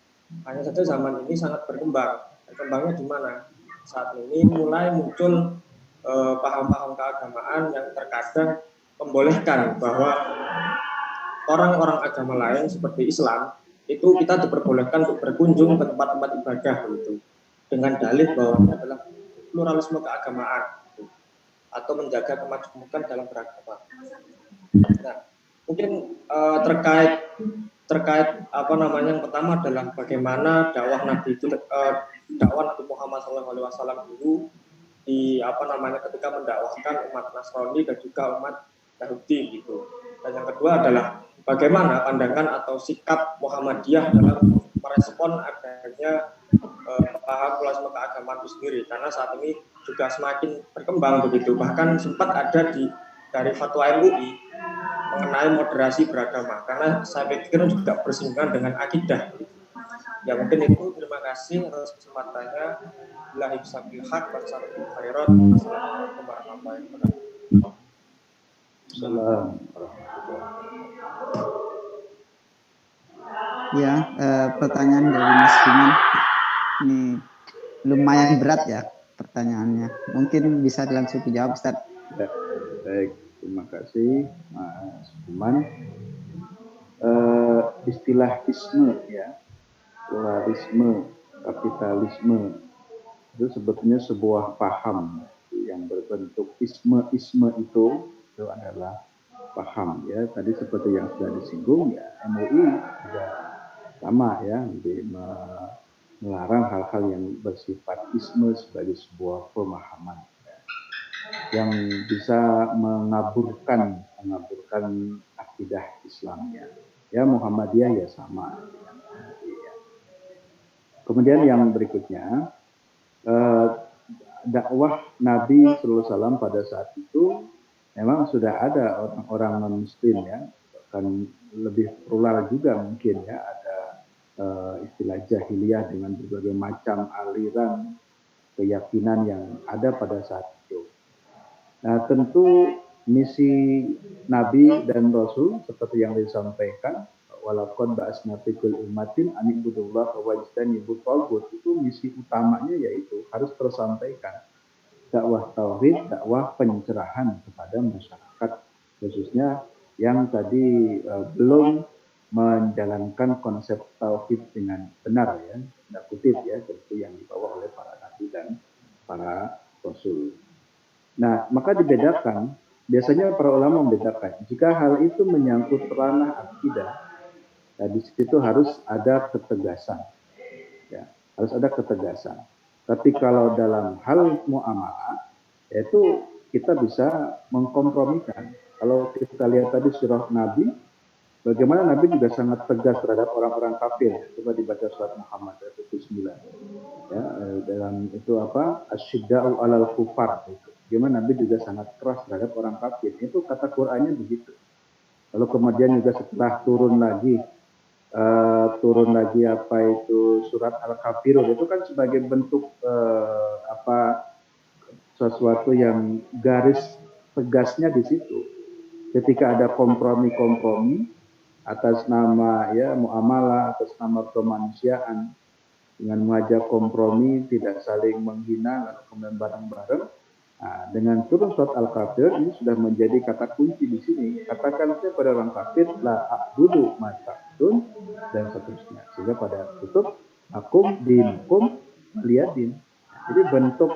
Hanya saja zaman ini sangat berkembang. Berkembangnya di mana? Saat ini mulai muncul paham-paham keagamaan yang terkadang membolehkan bahwa orang-orang agama lain seperti Islam itu kita diperbolehkan untuk berkunjung ke tempat-tempat ibadah begitu, dengan dalih bahwa itu adalah pluralisme keagamaan gitu, atau menjaga kemajemukan dalam beragama. Nah, mungkin terkait yang pertama adalah bagaimana dakwah Nabi Muhammad SAW dulu ketika mendakwahkan umat Nasrani dan juga umat Yahudi gitu. Dan yang kedua adalah bagaimana pandangan atau sikap Muhammadiyah dalam merespon adanya paham pluralisme keagamaan itu sendiri, karena saat ini juga semakin berkembang begitu. Bahkan sempat ada dari fatwa MUI mengenai moderasi beragama, karena saya pikir juga bersinggungan dengan akidah. Ya mungkin itu, terima kasih atas kesempatannya. Billahi bisabil haq wa sabil khairat. Assalamualaikum warahmatullahi wabarakatuh. Ya, pertanyaan dari Mas Fiman ini lumayan berat ya pertanyaannya. Mungkin bisa langsung dijawab, Ustaz. Ya, baik, terima kasih Mas Fiman. Istilah isme ya, pluralisme, kapitalisme itu sebetulnya sebuah paham yang berbentuk isme itu adalah paham ya. Tadi seperti yang sudah disinggung ya, MUI juga sama ya, melarang hal-hal yang bersifat isme sebagai sebuah pemahaman ya, yang bisa mengaburkan akidah Islamnya. Ya Muhammadiyah ya sama. Kemudian yang berikutnya, dakwah Nabi SAW pada saat itu memang sudah ada orang-orang non-Muslim ya, bahkan lebih plural juga mungkin ya, ada istilah jahiliyah dengan berbagai macam aliran keyakinan yang ada pada saat itu. Nah tentu misi Nabi dan Rasul seperti yang disampaikan, walaqad ba'asna fi kulli ummatin an ibudullaha wa ijtanibut taghut, itu misi utamanya yaitu harus tersampaikan dakwah tauhid, dakwah pencerahan kepada masyarakat, khususnya yang tadi belum menjalankan konsep tauhid dengan benar ya, tidak kutip ya, seperti yang dibawa oleh para nabi dan para rasul. Nah, maka dibedakan, biasanya para ulama membedakan, jika hal itu menyangkut ranah akidah, nah di situ harus ada ketegasan, ya, harus ada ketegasan. Tapi kalau dalam hal muamalah, yaitu kita bisa mengkompromikan. Kalau kita lihat tadi surah Nabi, bagaimana Nabi juga sangat tegas terhadap orang-orang kafir. Coba dibaca surat Muhammad ayat 9. Ya, dalam itu apa? Asyidda'u 'alal kufar itu. Gimana Nabi juga sangat keras terhadap orang kafir. Itu kata Qur'annya begitu. Lalu kemudian juga setelah turun lagi apa itu surat Al-Kafirun, itu kan sebagai bentuk sesuatu yang garis tegasnya di situ. Ketika ada kompromi atas nama ya muamalah, atas nama kemanusiaan, dengan mengajak kompromi, tidak saling menghina, lalu kemudian bareng-bareng. Nah, dengan turun surat Al-Kafir ini sudah menjadi kata kunci di sini. Katakan saya pada orang kafir la a'budu ma ta'budun dan seterusnya. Sehingga pada tutup akum dinukum waliyadin. Jadi bentuk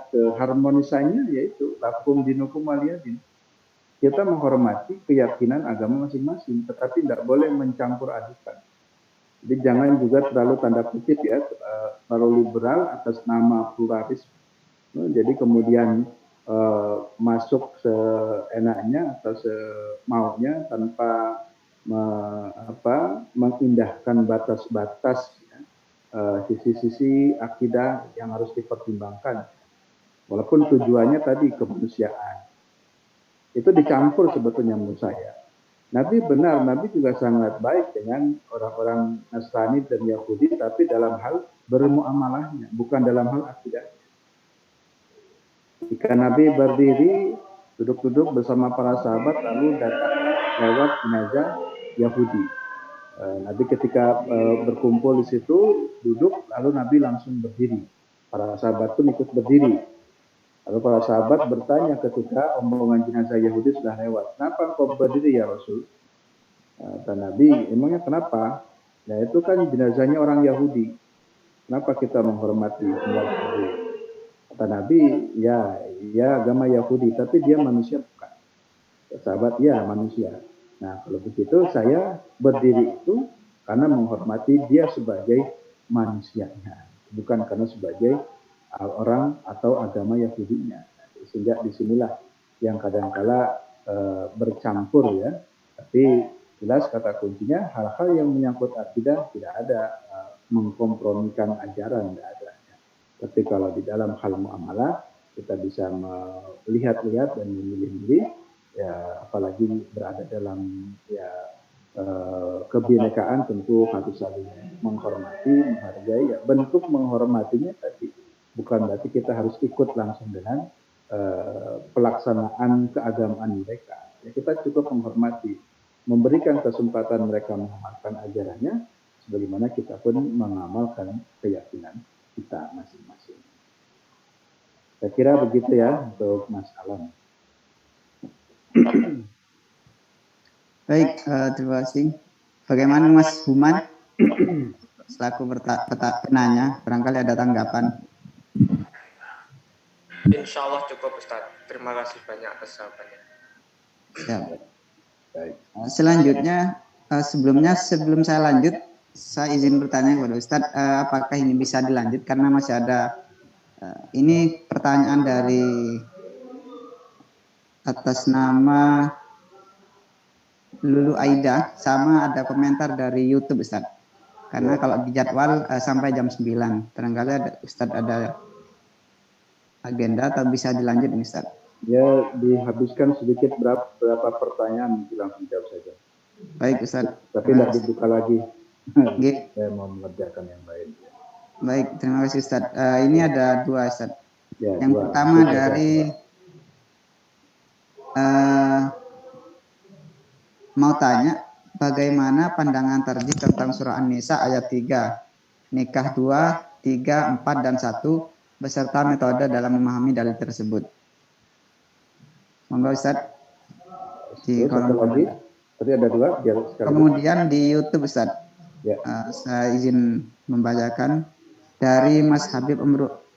keharmonisannya yaitu lakum dinukum waliyadin. Kita menghormati keyakinan agama masing-masing, tetapi tidak boleh mencampur adukan. Jadi jangan juga terlalu tanda kutip ya, terlalu liberal atas nama pluralisme. Jadi kemudian masuk seenaknya atau semaunya tanpa mengindahkan batas-batas ya, sisi-sisi akidah yang harus dipertimbangkan. Walaupun tujuannya tadi kemanusiaan. Itu dicampur sebetulnya menurut saya. Nabi benar, Nabi juga sangat baik dengan orang-orang Nasrani dan Yahudi, tapi dalam hal bermuamalahnya, bukan dalam hal akidah. Jika Nabi berdiri, duduk-duduk bersama para sahabat, lalu datang lewat jenazah Yahudi. Nabi ketika berkumpul di situ, duduk, lalu Nabi langsung berdiri. Para sahabat pun ikut berdiri. Lalu para sahabat bertanya ketika rombongan jenazah Yahudi sudah lewat, kenapa engkau berdiri ya Rasul? Kata Nabi, emangnya kenapa? Nah itu kan jenazahnya orang Yahudi. Kenapa kita menghormati semua Yahudi? Kata Nabi, ya agama Yahudi, tapi dia manusia bukan. Sahabat, ya manusia. Nah kalau begitu saya berdiri itu karena menghormati dia sebagai manusianya, bukan karena sebagai orang atau agama Yahudinya. Sehingga disinilah yang kadang-kala bercampur ya. Tapi jelas kata kuncinya hal-hal yang menyangkut akidah tidak ada mengkompromikan ajaran, tidak ada. Tapi kalau di dalam hal muamalah kita bisa melihat-lihat dan memilih-milih apalagi berada dalam ya kebinekaan tentu harus saling menghormati, menghargai. Ya, bentuk menghormatinya tadi bukan berarti kita harus ikut langsung dengan pelaksanaan keagamaan mereka. Ya, kita cukup menghormati, memberikan kesempatan mereka mengamalkan ajarannya, sebagaimana kita pun mengamalkan keyakinan kita masing-masing. Saya kira begitu ya untuk Mas Alam. Baik, terima kasih. Bagaimana Mas Human selaku penanya, barangkali ada tanggapan? Insya Allah cukup Ustaz. Terima kasih banyak atas jawabannya. Ya. Selanjutnya, sebelum saya lanjut, saya izin bertanya kepada Ustadz, apakah ini bisa dilanjut karena masih ada ini pertanyaan dari atas nama Lulu Aida, sama ada komentar dari YouTube Ustadz. Karena kalau di jadwal sampai jam 9, barangkali Ustadz ada agenda atau bisa dilanjut nih Ustadz. Ya, dihabiskan sedikit berapa pertanyaan, langsung jawab saja. Baik Ustadz. Tapi tidak dibuka lagi. Saya mau mengerjakan yang lain. Baik, terima kasih Ustadz. Ini ada dua Ustadz. Ya, yang pertama dari mau tanya bagaimana pandangan tarjih tentang surah An-Nisa ayat 3, nikah 2, 3, 4, dan 1 beserta metode dalam memahami dalil tersebut. Monggo Ustaz. Di kolom lagi. Tadi ada dua. Kemudian di YouTube Ustaz. Ya. Saya izin membacakan dari Mas Habib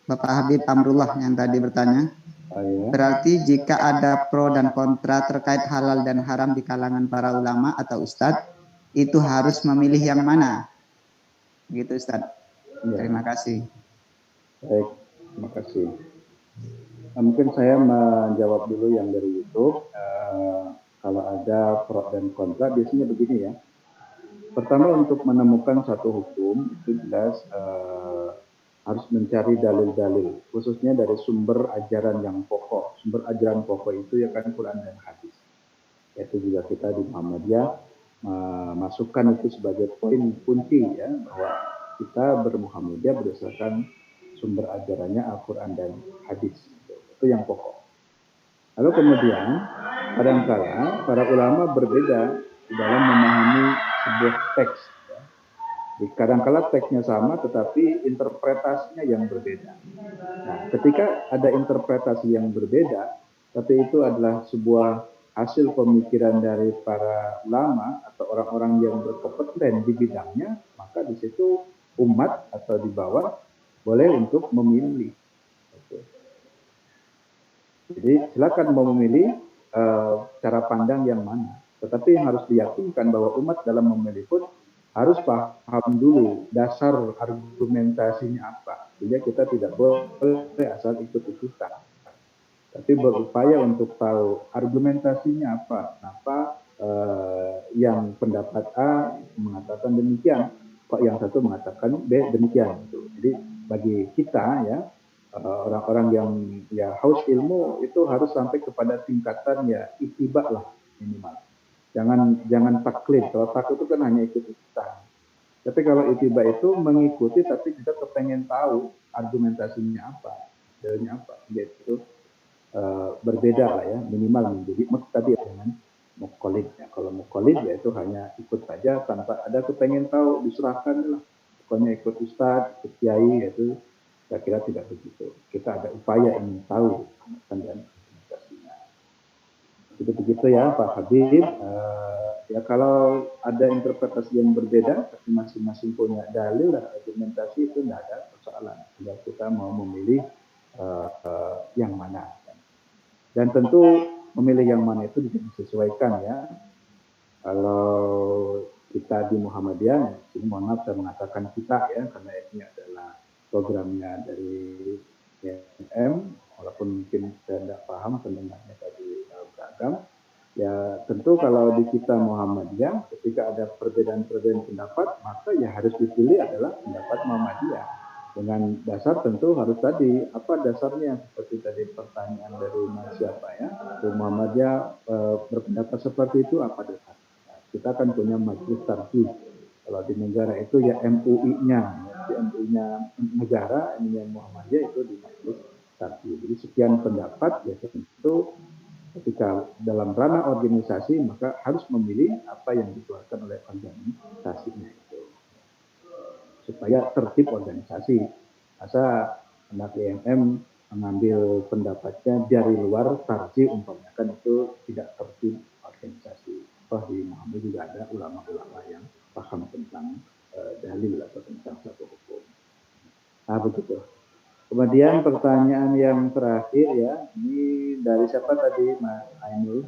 Bapak Habib Amrullah yang tadi bertanya. Ya. Berarti jika ada pro dan kontra terkait halal dan haram di kalangan para ulama atau ustadz, itu harus memilih yang mana? Gitu Ustadz. Ya. Terima kasih. Baik, terima kasih. Nah, mungkin saya menjawab dulu yang dari YouTube. Kalau ada pro dan kontra, biasanya begini ya. Pertama, untuk menemukan satu hukum, itu jelas harus mencari dalil-dalil, khususnya dari sumber ajaran yang pokok. Sumber ajaran pokok itu ya kan Quran dan hadis. Itu juga kita di Muhammadiyah masukkan itu sebagai poin kunci ya, bahwa kita bermuhammadiyah berdasarkan sumber ajarannya Al-Quran dan hadis. Itu yang pokok. Lalu kemudian kadang-kala para ulama berbeda dalam memahami sebuah teks. Kadang-kala teksnya sama tetapi interpretasinya yang berbeda. Nah, ketika ada interpretasi yang berbeda, tapi itu adalah sebuah hasil pemikiran dari para ulama atau orang-orang yang berkompeten di bidangnya, maka di situ umat atau di bawah boleh untuk memilih. Jadi silakan mau memilih cara pandang yang mana. Tetapi yang harus diyakinkan bahwa umat dalam memilih pun harus paham dulu dasar argumentasinya apa. Sehingga kita tidak boleh asal ikut-ikutan. Tapi berupaya untuk tahu argumentasinya apa. Kenapa yang pendapat A mengatakan demikian, kok yang satu mengatakan B demikian. Jadi bagi kita ya, orang-orang yang ya haus ilmu itu harus sampai kepada tingkatan ya ittiba lah minimal. Jangan taklid. Kalau taklid itu kan hanya ikut-ikutan. Tapi kalau ittiba itu mengikuti tapi kita kepengen tahu argumentasinya apa, dalilnya apa. Yaitu berbeda lah ya, minimal menjadi muqtadi dengan muqallid. Ya, kalau muqallid ya itu hanya ikut saja tanpa ada kepengen tahu, diserahkan lah. Pokoknya ikut ustaz, ikut kiai, itu saya kira tidak begitu. Kita ada upaya ingin tahu dan argumentasinya. Itu begitu ya Pak Habib. Ya kalau ada interpretasi yang berbeda, tapi masing-masing punya dalil dan argumentasi, itu tidak ada persoalan. Tinggal kita mau memilih yang mana. Dan tentu memilih yang mana itu disesuaikan ya. Kalau kita di Muhammadiyah, sini mohon maaf saya mengatakan kita ya, karena ini adalah programnya dari YNM, walaupun mungkin saya tidak paham pendengarnya tadi beragam. Ya tentu kalau di kita Muhammadiyah, ketika ada perbedaan-perbedaan pendapat, maka ya harus dipilih adalah pendapat Muhammadiyah. Dengan dasar tentu harus tadi, apa dasarnya? Seperti tadi pertanyaan dari Mas siapa ya, Muhammadiyah berpendapat seperti itu, apa dasar? Nah, kita kan punya majelis tarjih. Kalau di negara itu ya MUI-nya, di MUI-nya negara, ini yang Muhammadiyah itu di majelis tarjih. Jadi sekian pendapat, ya tentu ketika dalam ranah organisasi maka harus memilih apa yang dikeluarkan oleh organisasinya itu supaya tertib organisasi. Masa anak IMM mengambil pendapatnya dari luar tarjih umpamanya kan itu tidak tertib organisasi. Toh di Muhammadiyah juga ada ulama-ulama yang paham tentang dalil atau tentang satu hukum. Nah begitu. Kemudian pertanyaan yang terakhir ya, ini dari siapa tadi Mas Ainul?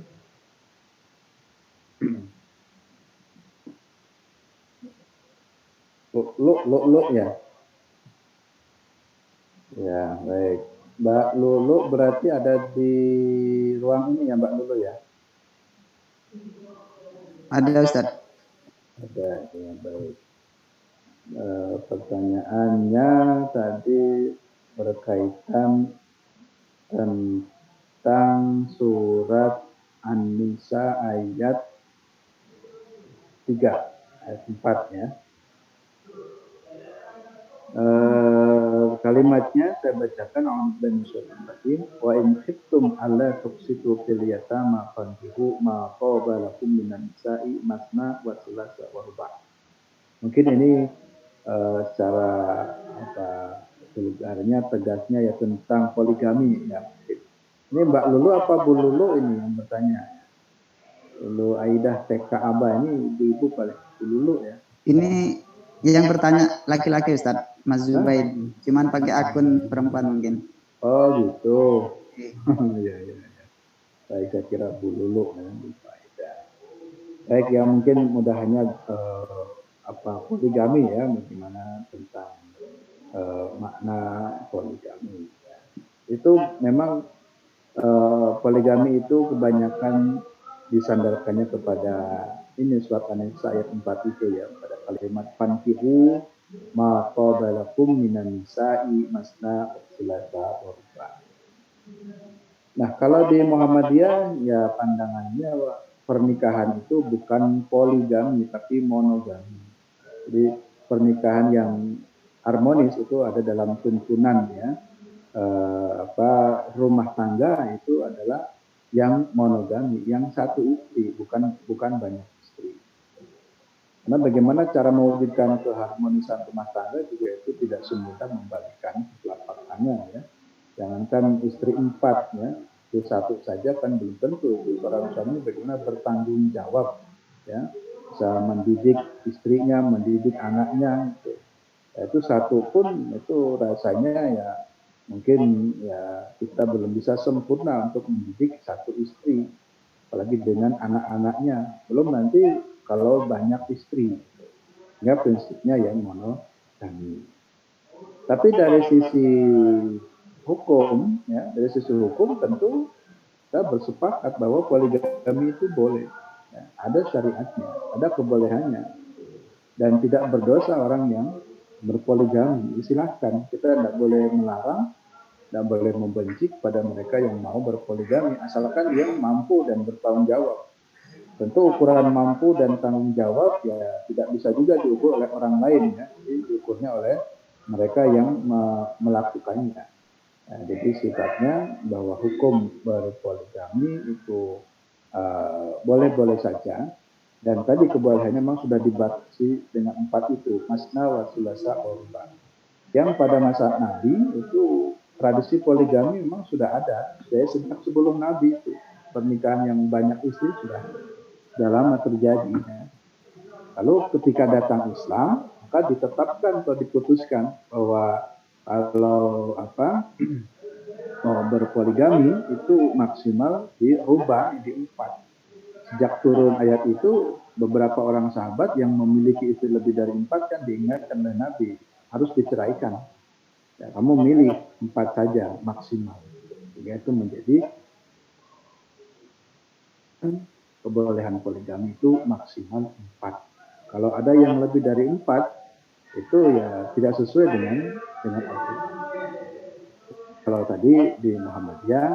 Lu ya? Ya baik. Mbak Lulu berarti ada di ruang ini ya Mbak Lulu ya? Ada Ustaz. Ada, ya baik. Pertanyaannya tadi berkaitan tentang surat An-Nisa ayat 3, ayat 4 ya. Kalimatnya saya bacakan wa in khiftum alla tuqsitu fil yatama fankihu ma qaba lakum minan nisa'i masna wa thulatha wa ruba'. Mungkin ini secara apa vulgarnya tegasnya ya tentang poligami ya. Ini Mbak Lulu apa Bu Lulu ini yang bertanya? Lulu Aidah TK Aba ini ibu paling Bu Lulu ya. Ini yang bertanya laki-laki Ustaz, Mas Zubaid. Cuman pakai akun perempuan mungkin. Oh gitu. Iya. Baik, saya kira Bu Lulu ya, Bu Aidah. Baik ya, mungkin mudahannya poligami ya, bagaimana tentang makna poligami. Itu memang poligami itu kebanyakan disandarkannya kepada ini surat An-Nisa ayat 4 itu ya, pada kalimat fankihu ma qadalakum minan nisa'i masna thulatha wa ruba'. Nah, kalau di Muhammadiyah ya pandangannya pernikahan itu bukan poligami tapi monogami. Jadi pernikahan yang harmonis itu ada dalam tuntunan ya. Rumah tangga itu adalah yang monogami, yang satu istri, bukan banyak istri. Karena bagaimana cara mewujudkan keharmonisan rumah tangga juga itu tidak semudah membagikan telapak tangan ya. Jangankan istri 4 ya, itu satu saja kan belum tentu. Seorang suami bagaimana bertanggung jawab ya, bisa mendidik istrinya, mendidik anaknya gitu. Ya, itu satu pun itu rasanya ya mungkin ya kita belum bisa sempurna untuk mendidik satu istri, apalagi dengan anak-anaknya. Belum nanti kalau banyak istri, ya prinsipnya yang monogami. Tapi dari sisi hukum, ya dari sisi hukum tentu kita bersepakat bahwa poligami itu boleh. Ya, ada syariatnya, ada kebolehannya, dan tidak berdosa orang yang berpoligami. Silahkan, kita tidak boleh melarang, tidak boleh membenci kepada mereka yang mau berpoligami, asalkan dia mampu dan bertanggung jawab. Tentu ukuran mampu dan tanggung jawab ya tidak bisa juga diukur oleh orang lain ya, jadi diukurnya oleh mereka yang melakukannya. Nah, jadi sifatnya bahwa hukum berpoligami itu boleh-boleh saja, dan tadi kebolehannya memang sudah dibatasi dengan 4 itu, masna wa thulatha wa ruba'. Yang pada masa Nabi itu tradisi poligami memang sudah ada, sejak sebelum Nabi itu pernikahan yang banyak istri sudah lama terjadi. Lalu ketika datang Islam, maka ditetapkan atau diputuskan bahwa kalau mau berpoligami itu maksimal dirubah di 4. Sejak turun ayat itu, beberapa orang sahabat yang memiliki istri lebih dari 4 kan diingatkan oleh Nabi harus diceraikan. Ya, kamu milih 4 saja maksimal. Sehingga itu menjadi kebolehan poligami itu maksimal 4. Kalau ada yang lebih dari 4, itu ya tidak sesuai dengan dengan Al-Quran. Kalau tadi di Muhammadiyah,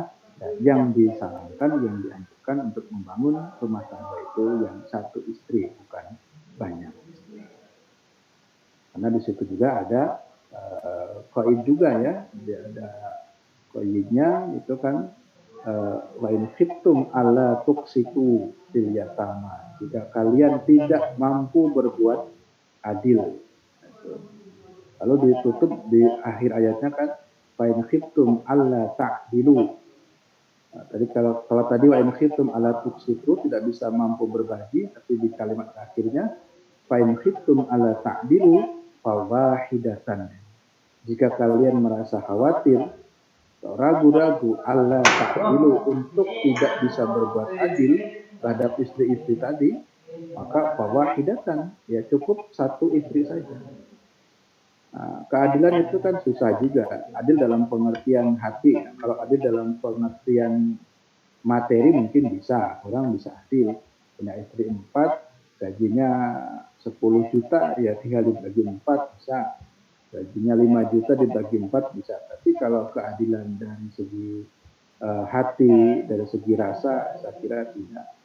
yang disarankan, yang dianjurkan untuk membangun rumah tangga itu yang satu istri, bukan banyak. Karena di situ juga ada qaid juga ya, ada qaidnya itu kan wa in khiftum alla tuqsitu fil yatama, jika kalian tidak mampu berbuat adil. Lalu ditutup di akhir ayatnya kan wa in khiftum alla ta'dilu. Nah, tadi kalau tadi wa in khiftum alla tuqsitu tidak bisa mampu berbagi, tapi di kalimat akhirnya fa in khiftum alla ta'dilu fawahidatan. Jika kalian merasa khawatir, ragu-ragu Allah ta'dilu untuk tidak bisa berbuat adil terhadap istri-istri tadi, maka fawahidatan, ya cukup satu istri saja. Nah, keadilan itu kan susah juga. Adil dalam pengertian hati. Kalau adil dalam pengertian materi mungkin bisa, orang bisa adil. Punya istri 4, gajinya 10 juta, ya tinggal dibagi 4 bisa. Gajinya 5 juta dibagi 4 bisa. Tapi kalau keadilan dari segi hati, dari segi rasa, saya kira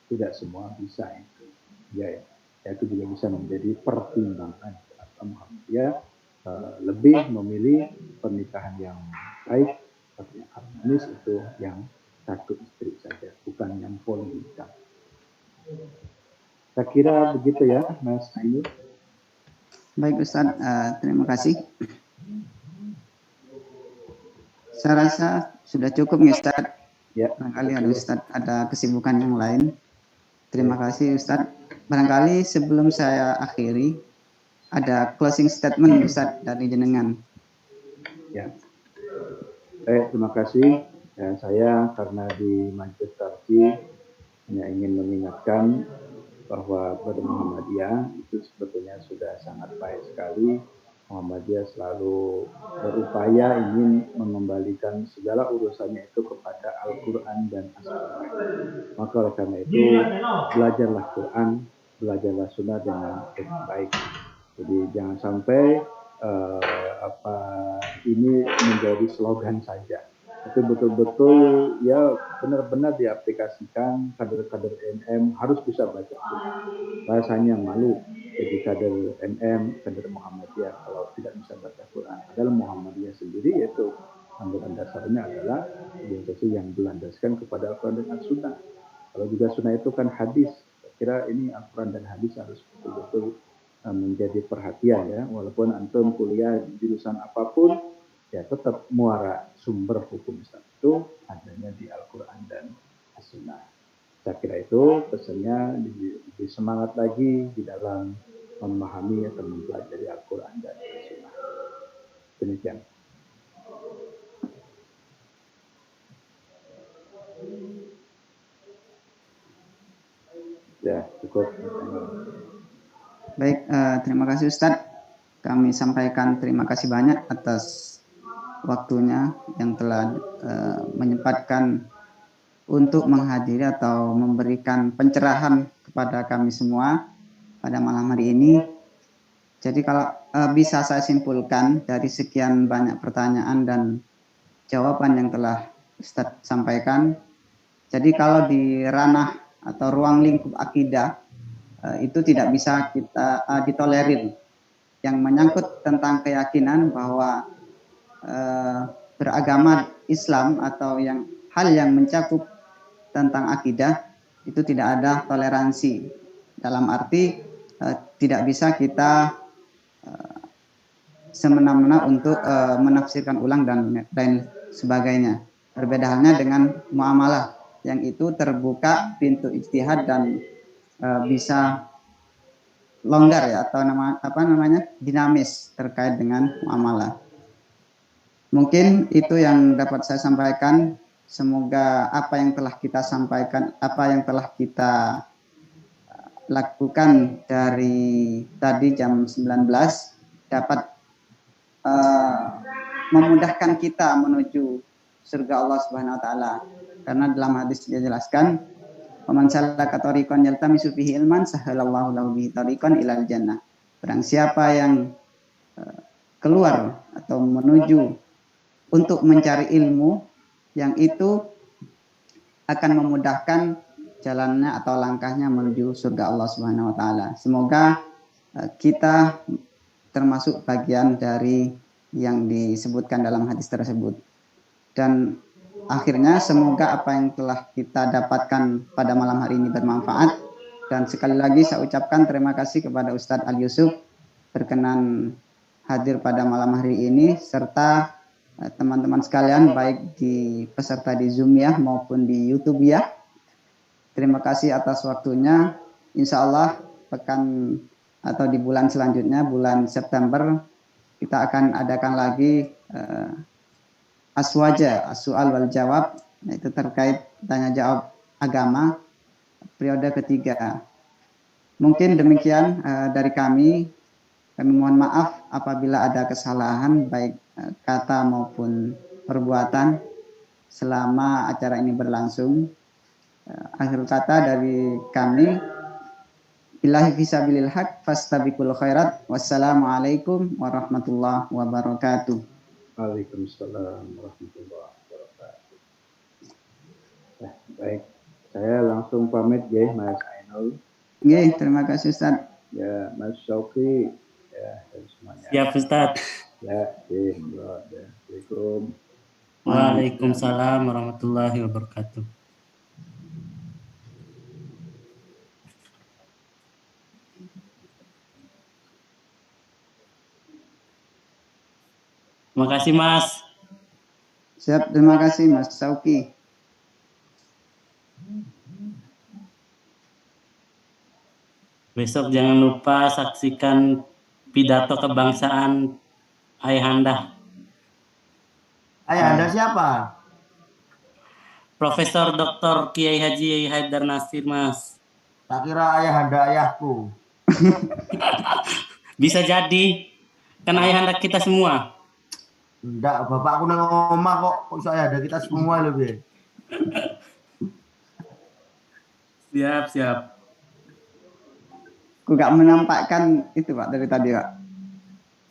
tidak semua bisa itu. Ya, itu juga bisa menjadi pertimbangan. Muhammadiyah lebih memilih pernikahan yang baik, yang harmonis itu yang satu istri saja, bukan yang poligami. Saya kira begitu ya, Mas Ayu. Baik Ustadz, terima kasih. Saya rasa sudah cukup nih Ustadz. Ya. Barangkali ada Ustadz ada kesibukan yang lain. Terima kasih Ustadz. Barangkali sebelum saya akhiri, ada closing statement Ustadz dari jenengan. Ya. Terima kasih. Ya, saya karena di Majelis Tarjih hanya ingin mengingatkan bahwa pada Muhammadiyah itu sebetulnya sudah sangat baik sekali. Muhammadiyah selalu berupaya ingin mengembalikan segala urusannya itu kepada Al-Quran dan As-Sunnah. Maka oleh karena itu, belajarlah Quran, belajarlah Sunnah dengan baik. Jadi jangan sampai ini menjadi slogan saja. Itu betul-betul ya benar-benar diaplikasikan. Kader-kader NM harus bisa baca Quran. Rasanya malu jadi kader NM, kader Muhammadiyah kalau tidak bisa baca Quran. Padahal Muhammadiyah sendiri yaitu anggaran dasarnya adalah organisasi yang berlandaskan kepada Al-Quran dan As-Sunnah. Kalau juga Sunnah itu kan hadis. Saya kira ini Al-Quran dan hadis harus betul-betul menjadi perhatian ya. Walaupun antum kuliah di jurusan apapun, ya tetap muara sumber hukum Islam itu adanya di Al-Quran dan As-Sunnah. Saya kira itu pesannya lebih semangat lagi di dalam memahami atau mempelajari Al-Quran dan As-Sunnah. Demikian. Ya, cukup. Baik, terima kasih Ustadz. Kami sampaikan terima kasih banyak atas waktunya yang telah menyempatkan untuk menghadiri atau memberikan pencerahan kepada kami semua pada malam hari ini. Jadi kalau bisa saya simpulkan dari sekian banyak pertanyaan dan jawaban yang telah Ustadz sampaikan, jadi kalau di ranah atau ruang lingkup akidah itu tidak bisa kita ditolerir. Yang menyangkut tentang keyakinan bahwa beragama Islam atau hal yang mencakup tentang akidah itu tidak ada toleransi, dalam arti tidak bisa kita semena-mena untuk menafsirkan ulang dan lain sebagainya. Berbeda halnya dengan muamalah yang itu terbuka pintu ijtihad dan bisa longgar ya atau dinamis terkait dengan muamalah. Mungkin itu yang dapat saya sampaikan. Semoga apa yang telah kita sampaikan, apa yang telah kita lakukan dari tadi jam 19 dapat memudahkan kita menuju surga Allah Subhanahu wa taala. Karena dalam hadis dijelaskan, "Waman salaka tariqan yaltamisu fihi ilman sahalallahu lahu bihi tariqan ilal jannah." Barang siapa yang keluar atau menuju untuk mencari ilmu yang itu akan memudahkan jalannya atau langkahnya menuju surga Allah Subhanahu wa taala. Semoga kita termasuk bagian dari yang disebutkan dalam hadis tersebut. Dan akhirnya semoga apa yang telah kita dapatkan pada malam hari ini bermanfaat. Dan sekali lagi saya ucapkan terima kasih kepada Ustadz Ali Yusuf berkenan hadir pada malam hari ini, serta teman-teman sekalian baik di peserta di Zoom ya maupun di YouTube ya. Terima kasih atas waktunya. Insya Allah pekan atau di bulan selanjutnya, bulan September, kita akan adakan lagi aswaja, as-su'al wal jawab, yaitu terkait tanya jawab agama periode ketiga. Mungkin demikian dari kami. Kami mohon maaf apabila ada kesalahan baik kata maupun perbuatan selama acara ini berlangsung. Akhir kata dari kami, billahi fisabilil haq fastabiqul khairat. Wassalamualaikum warahmatullahi wabarakatuh. Waalaikumsalam warahmatullahi wabarakatuh. Baik, saya langsung pamit ya Mas Ainul. Nggih, terima kasih Ustaz. Ya, Mas Syauqi ya, dan semuanya. Siap Ustaz. Ya, Assalamualaikum. Waalaikumsalam warahmatullahi wabarakatuh. Terima kasih Mas. Siap, terima kasih Mas Syauqi. Besok jangan lupa saksikan pidato kebangsaan Ayahanda. Ayahanda siapa? Profesor Dr. Kiai Haji Haidar Nasir, Mas. Tak kira ayahanda ayahku. Bisa jadi. Kan ayahanda kita semua. Enggak, bapakku nang omah kok iso ayahanda kita semua lebih. Siap, siap. Aku gak menampakkan itu Pak dari tadi Pak.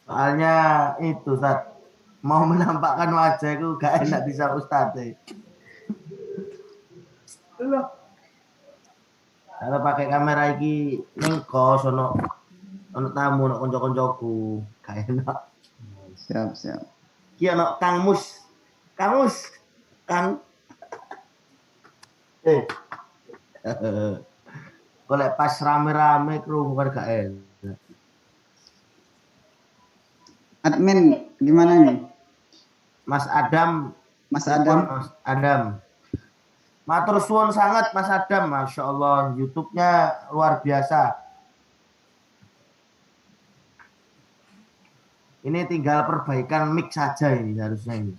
Soalnya itu Ustaz, mau menampakkan wajahku gak enak bisa Ustaz. Kalau pakai kamera iki ning kos ono tamu ono kanca-kancaku, gak enak. Siap, siap. Ki ono Kang Mus. Kang. Kalau pas rame-rame krungu kan gak enak. Admin gimana nih? Mas Adam. Matur suwun sangat Mas Adam, Masya Allah, YouTube-nya luar biasa. Ini tinggal perbaikan mic saja ini harusnya ini.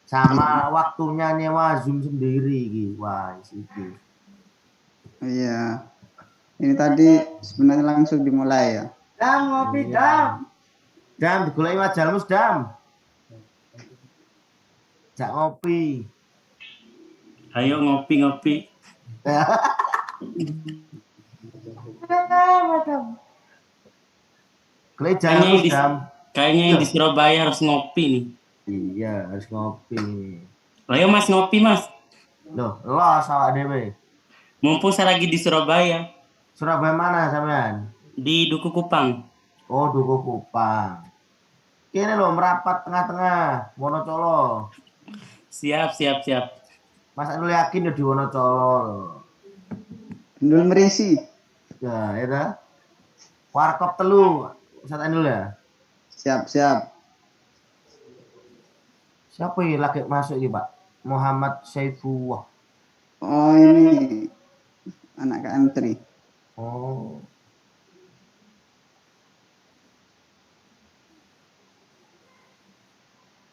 Sama waktunya nyewa Zoom sendiri. Wah, ini. Iya. Ini tadi sebenarnya langsung dimulai ya. Dam, ngopi Dam. Dam, digulai majalmus Dam. Jak ngopi. Ayo ngopi-ngopi. Kayaknya yang di Surabaya harus ngopi nih. Iya, harus ngopi. Ayo Mas ngopi Mas. Loh, lo sawak dewe. Mumpung saya lagi di Surabaya. Surabaya mana sampean? Di Duku Kupang. Oh, Duku Kupang. Ini lo merapat tengah-tengah, Wonocolo. Siap. Mas Anul yakin di Wonocolo. Endul merisi. Ya, itu. Warkop telu, Ustaz Anul ya. Siap. Siapa yang lagi masuk ini Pak? Muhammad Saifullah. Oh ini anak KM3. Oh.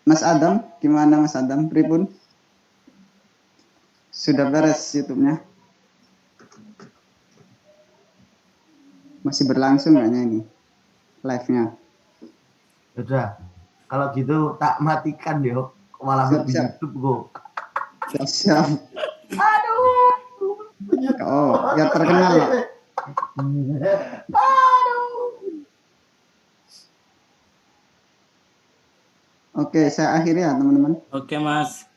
Mas Adam, gimana Mas Adam? Pripun? Sudah beres YouTube-nya? Masih berlangsung kayaknya ini live-nya. Udah. Kalau gitu tak matikan yo. Malah di YouTube go. Siap. Aduh. Oh, biar terkenal. Aduh. Oke, saya akhiri ya teman-teman. Oke Mas.